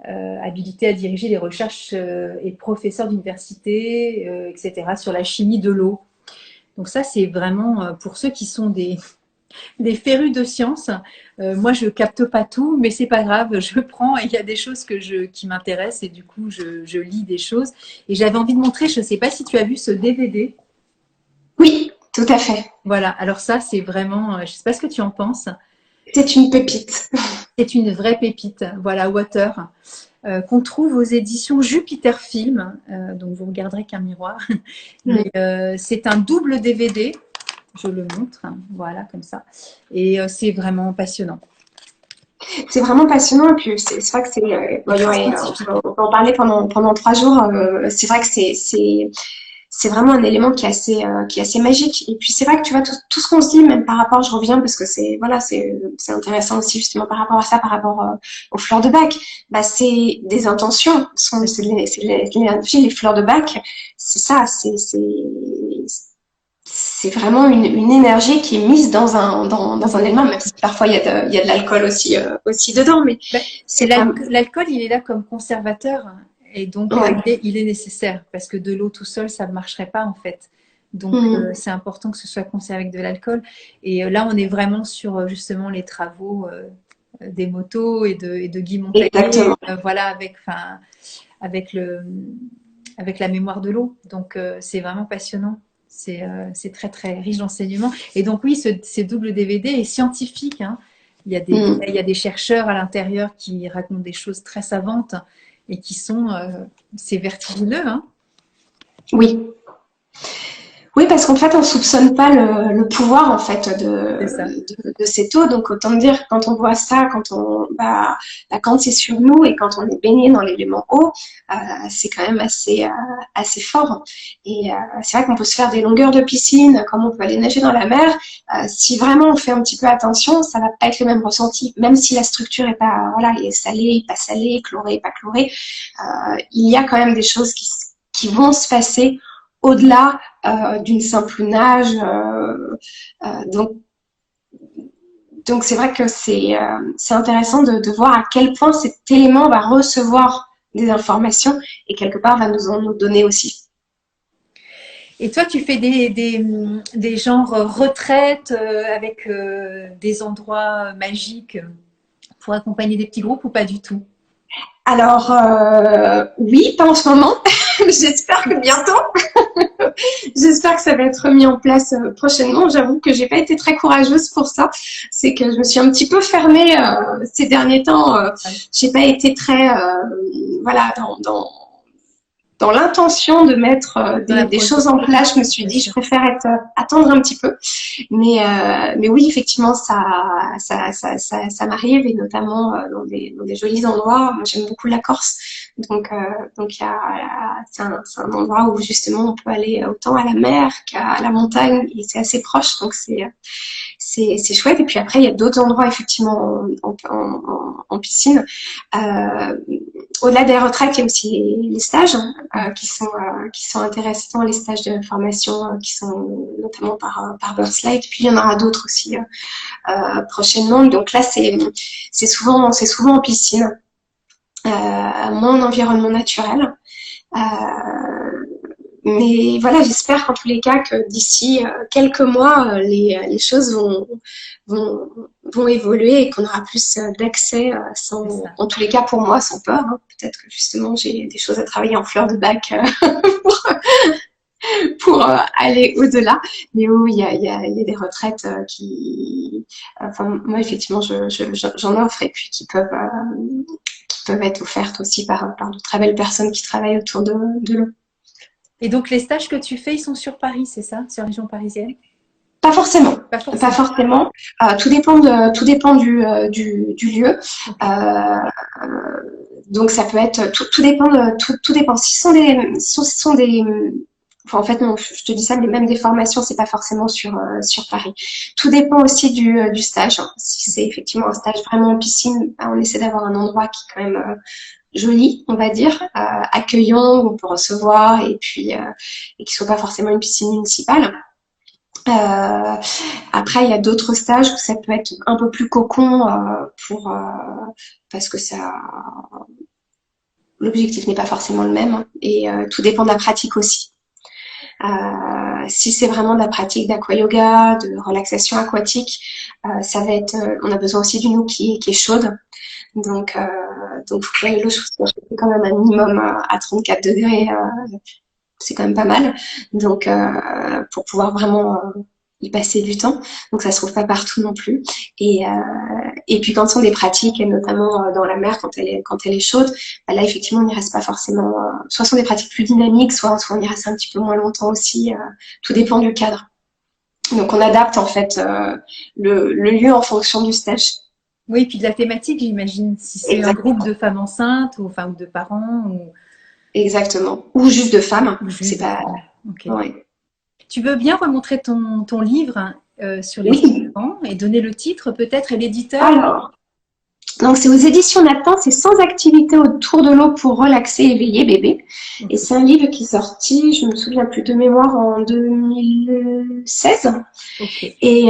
habilité à diriger les recherches et professeur d'université, etc., sur la chimie de l'eau. Donc ça, c'est vraiment pour ceux qui sont des férus de sciences. Moi, je capte pas tout, mais c'est pas grave, je prends et il y a des choses qui m'intéressent et du coup, je lis des choses. Et j'avais envie de montrer, je sais pas si tu as vu ce DVD. Oui, tout à fait. Voilà, alors ça, c'est vraiment, je sais pas ce que tu en penses. C'est une pépite. C'est une vraie pépite, voilà, Water, qu'on trouve aux éditions Jupiter Film, donc vous regarderez qu'un miroir. Mais c'est un double DVD, je le montre, voilà, comme ça. Et c'est vraiment passionnant. C'est vraiment passionnant, et puis c'est vrai que c'est... on peut en parler pendant 3 jours. C'est vrai que c'est vraiment un élément qui est assez magique. Et puis c'est vrai que tu vois tout ce qu'on se dit, même par rapport, je reviens parce que c'est intéressant aussi justement par rapport à ça, par rapport aux fleurs de bac. Bah c'est des intentions, c'est l'énergie, les fleurs de bac, c'est ça, c'est vraiment une énergie qui est mise dans un élément, même si parfois il y a de l'alcool aussi dedans, mais c'est l'alcool, il est là comme conservateur. Et donc, il est nécessaire parce que de l'eau tout seul, ça ne marcherait pas en fait. Donc, c'est important que ce soit conservé avec de l'alcool. Et là, on est vraiment sur justement les travaux des motos et de Guy Montagnier. Voilà, avec la mémoire de l'eau. Donc, c'est vraiment passionnant. C'est très, très riche d'enseignements. Et donc, oui, ce double DVD est scientifique. Hein. Il y a des chercheurs à l'intérieur qui racontent des choses très savantes. Et qui sont, c'est vertigineux, hein? Oui. Oui, parce qu'en fait, on soupçonne pas le pouvoir en fait de cette eau. Donc autant dire, quand on voit ça, quand c'est sur nous et quand on est baigné dans l'élément eau, c'est quand même assez fort. Et c'est vrai qu'on peut se faire des longueurs de piscine, comme on peut aller nager dans la mer. Si vraiment on fait un petit peu attention, ça va pas être le même ressenti, même si la structure est pas, voilà, est salée, pas salée, chlorée, pas chlorée. Il y a quand même des choses qui vont se passer au-delà d'une simple nage. Donc c'est vrai que c'est intéressant de voir à quel point cet élément va recevoir des informations et quelque part va nous en donner aussi. Et toi, tu fais des genres retraites avec des endroits magiques pour accompagner des petits groupes ou pas du tout? Alors, oui, pas en ce moment. J'espère que bientôt. J'espère que ça va être mis en place prochainement. J'avoue que j'ai pas été très courageuse pour ça. C'est que je me suis un petit peu fermée ces derniers temps. J'ai pas été très voilà dans l'intention de mettre des choses en place. Je me suis dit, je préfère attendre un petit peu. Mais oui, effectivement, ça m'arrive, et notamment dans des jolis endroits. Moi, j'aime beaucoup la Corse. Donc c'est un endroit où justement on peut aller autant à la mer qu'à la montagne, et c'est assez proche, donc c'est chouette. Et puis après, il y a d'autres endroits effectivement en piscine. Au-delà des retraites, il y a aussi les stages qui sont intéressants, les stages de formation qui sont notamment par Birthlight. Puis il y en aura d'autres aussi prochainement. Donc là, c'est souvent en piscine, moins en environnement naturel. Mais voilà, j'espère qu'en tous les cas que d'ici quelques mois, les choses vont évoluer, et qu'on aura plus d'accès en tous les cas pour moi, sans peur. Hein. Peut-être que justement j'ai des choses à travailler en fleur de bac pour aller au-delà. Mais oui, il y a des retraites enfin moi effectivement j'en offre, et puis qui peuvent être offertes aussi par de très belles personnes qui travaillent autour de l'eau. Et donc, les stages que tu fais, ils sont sur Paris, c'est ça? Sur la région parisienne? Pas forcément. Pas forcément. Tout dépend du lieu. Donc ça peut être tout dépend. Si ce sont des enfin, en fait non, je te dis ça, mais même des formations, c'est pas forcément sur Paris. Tout dépend aussi du stage. Si c'est effectivement un stage vraiment en piscine, on essaie d'avoir un endroit qui est quand même joli, on va dire, accueillant, où on peut recevoir, et puis et qui soit pas forcément une piscine municipale. Après, il y a d'autres stages où ça peut être un peu plus cocon parce que l'objectif n'est pas forcément le même, et tout dépend de la pratique aussi. Si c'est vraiment de la pratique d'aquayoga, de relaxation aquatique, ça va être, on a besoin aussi d'une eau qui est chaude. Donc faut que l'eau soit quand même un minimum à 34 degrés. C'est quand même pas mal. Donc pour pouvoir vraiment y passer du temps. Donc ça se trouve pas partout non plus. Et puis quand ce sont des pratiques, et notamment dans la mer quand elle est chaude, bah là effectivement on n'y reste pas forcément. Soit ce sont des pratiques plus dynamiques, soit on y reste un petit peu moins longtemps aussi. Tout dépend du cadre. Donc on adapte en fait le lieu en fonction du stage. Oui, puis de la thématique, j'imagine. Si c'est Exactement. un groupe de femmes enceintes, ou de parents, ou... Exactement. Ou juste de femmes. C'est pas. Okay. Ouais. Tu veux bien remontrer ton livre sur les enfants et donner le titre peut-être et l'éditeur? Alors, donc c'est aux éditions Nathan, c'est 100 activités autour de l'eau pour relaxer et éveiller bébé. Okay. Et c'est un livre qui est sorti, je me souviens plus de mémoire, en 2016. Okay. Et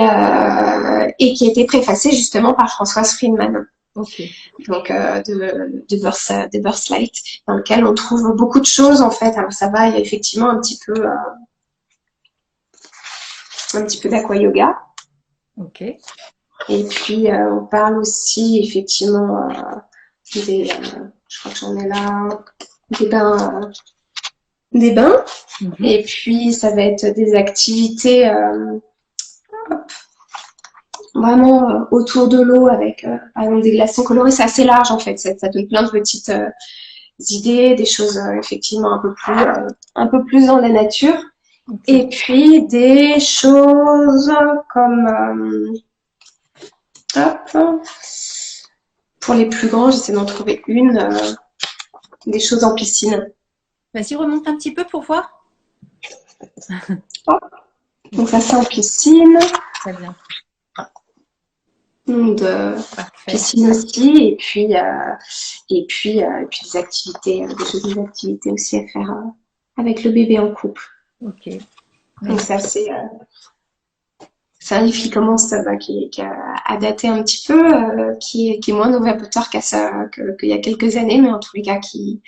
qui a été préfacé justement par Françoise Friedman. Okay. Donc de Birthlight, dans lequel on trouve beaucoup de choses en fait. Alors ça va, il y a effectivement un petit peu d'aquayoga. Ok. Et puis on parle aussi effectivement je crois que j'en ai là, des bains. Mm-hmm. Et puis ça va être des activités vraiment autour de l'eau avec par exemple des glaçons colorés. C'est assez large en fait, ça donne plein de petites idées, des choses effectivement un peu plus dans la nature. Okay. Et puis des choses comme pour les plus grands, j'essaie d'en trouver des choses en piscine. Vas-y, remonte un petit peu pour voir. Donc ça c'est en piscine. Très bien. Piscine aussi, et puis des activités, des activités aussi à faire avec le bébé en couple. Ok. Donc ça c'est un livre qui commence qui a daté un petit peu, qui est moins novateur qu'il y a quelques années, mais en tous les cas qui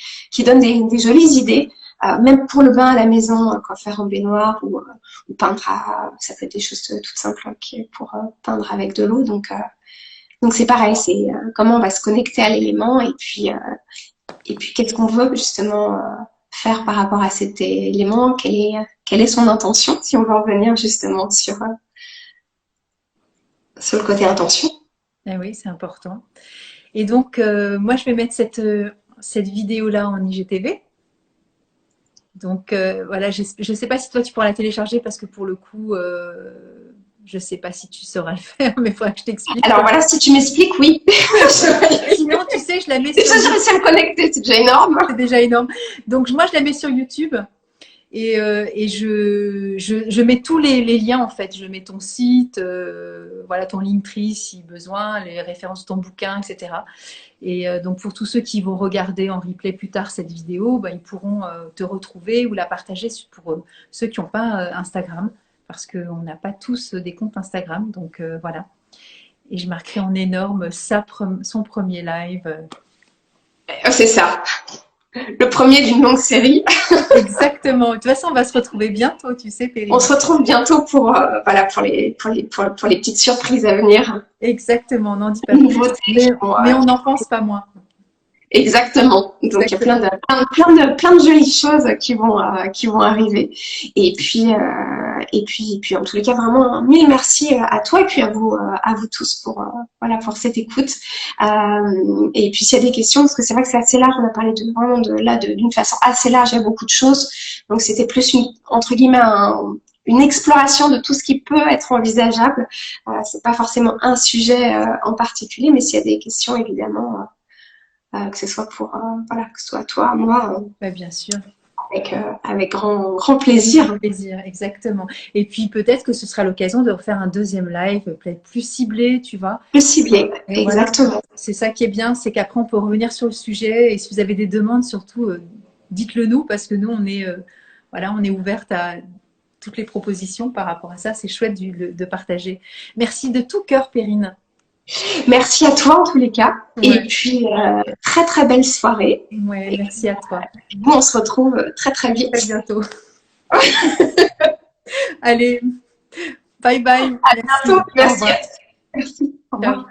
donne des jolies idées. Même pour le bain à la maison, quoi faire en baignoire ou peindre ça peut être des choses toutes simples pour peindre avec de l'eau. Donc c'est pareil, c'est comment on va se connecter à l'élément, et puis qu'est-ce qu'on veut justement faire par rapport à cet élément, quelle est son intention, si on veut revenir justement sur le côté intention. Ah oui, c'est important. Et donc, moi, je vais mettre cette vidéo-là en IGTV. Donc, voilà, je ne sais pas si toi, tu pourras la télécharger parce que pour le coup, je ne sais pas si tu sauras le faire, mais il faudra que je t'explique. Alors voilà, si tu m'expliques, oui. Sinon, tu sais, je la mets sur... je réussis à me connecter, c'est déjà énorme. C'est déjà énorme. Donc, moi, je la mets sur YouTube. Et je mets tous les liens en fait. Je mets ton site, voilà ton Linktree si besoin, les références de ton bouquin, etc. Et donc pour tous ceux qui vont regarder en replay plus tard cette vidéo, bah, ils pourront te retrouver ou la partager pour ceux qui n'ont pas Instagram, parce qu'on n'a pas tous des comptes Instagram. Donc voilà. Et je marquerai en énorme son premier live. C'est ça. Le premier d'une longue série. Exactement. De toute façon, on va se retrouver bientôt, tu sais, Périne. On se retrouve bientôt pour voilà pour les petites surprises à venir. Exactement, on n'en dit pas plus, mais on n'en pense pas moins. Exactement. Donc Exactement. il y a plein de jolies choses qui vont arriver. Et puis en tous les cas vraiment mille merci à toi et puis à vous tous pour voilà pour cette écoute. Et puis s'il y a des questions, parce que c'est vrai que c'est assez large, on a parlé d'une façon assez large, il y a beaucoup de choses. Donc c'était plus entre guillemets une exploration de tout ce qui peut être envisageable. C'est pas forcément un sujet en particulier, mais s'il y a des questions évidemment. Que ce soit voilà, que ce soit toi, moi, bien sûr. Avec grand plaisir. Grand plaisir, exactement. Et puis peut-être que ce sera l'occasion de refaire un deuxième live, peut-être plus ciblé, tu vois. Plus ciblé, exactement. Voilà. C'est ça qui est bien, c'est qu'après on peut revenir sur le sujet. Et si vous avez des demandes, surtout, dites-le nous, parce que nous on est, voilà, on est ouverte à toutes les propositions par rapport à ça. C'est chouette de partager. Merci de tout cœur, Périne. Merci à toi en tous les cas. Ouais. Et puis, très très belle soirée. Ouais, merci à toi. Nous, on se retrouve très très vite. Très bientôt. Allez, bye bye. À bientôt. Merci. Merci. Au revoir. Ciao.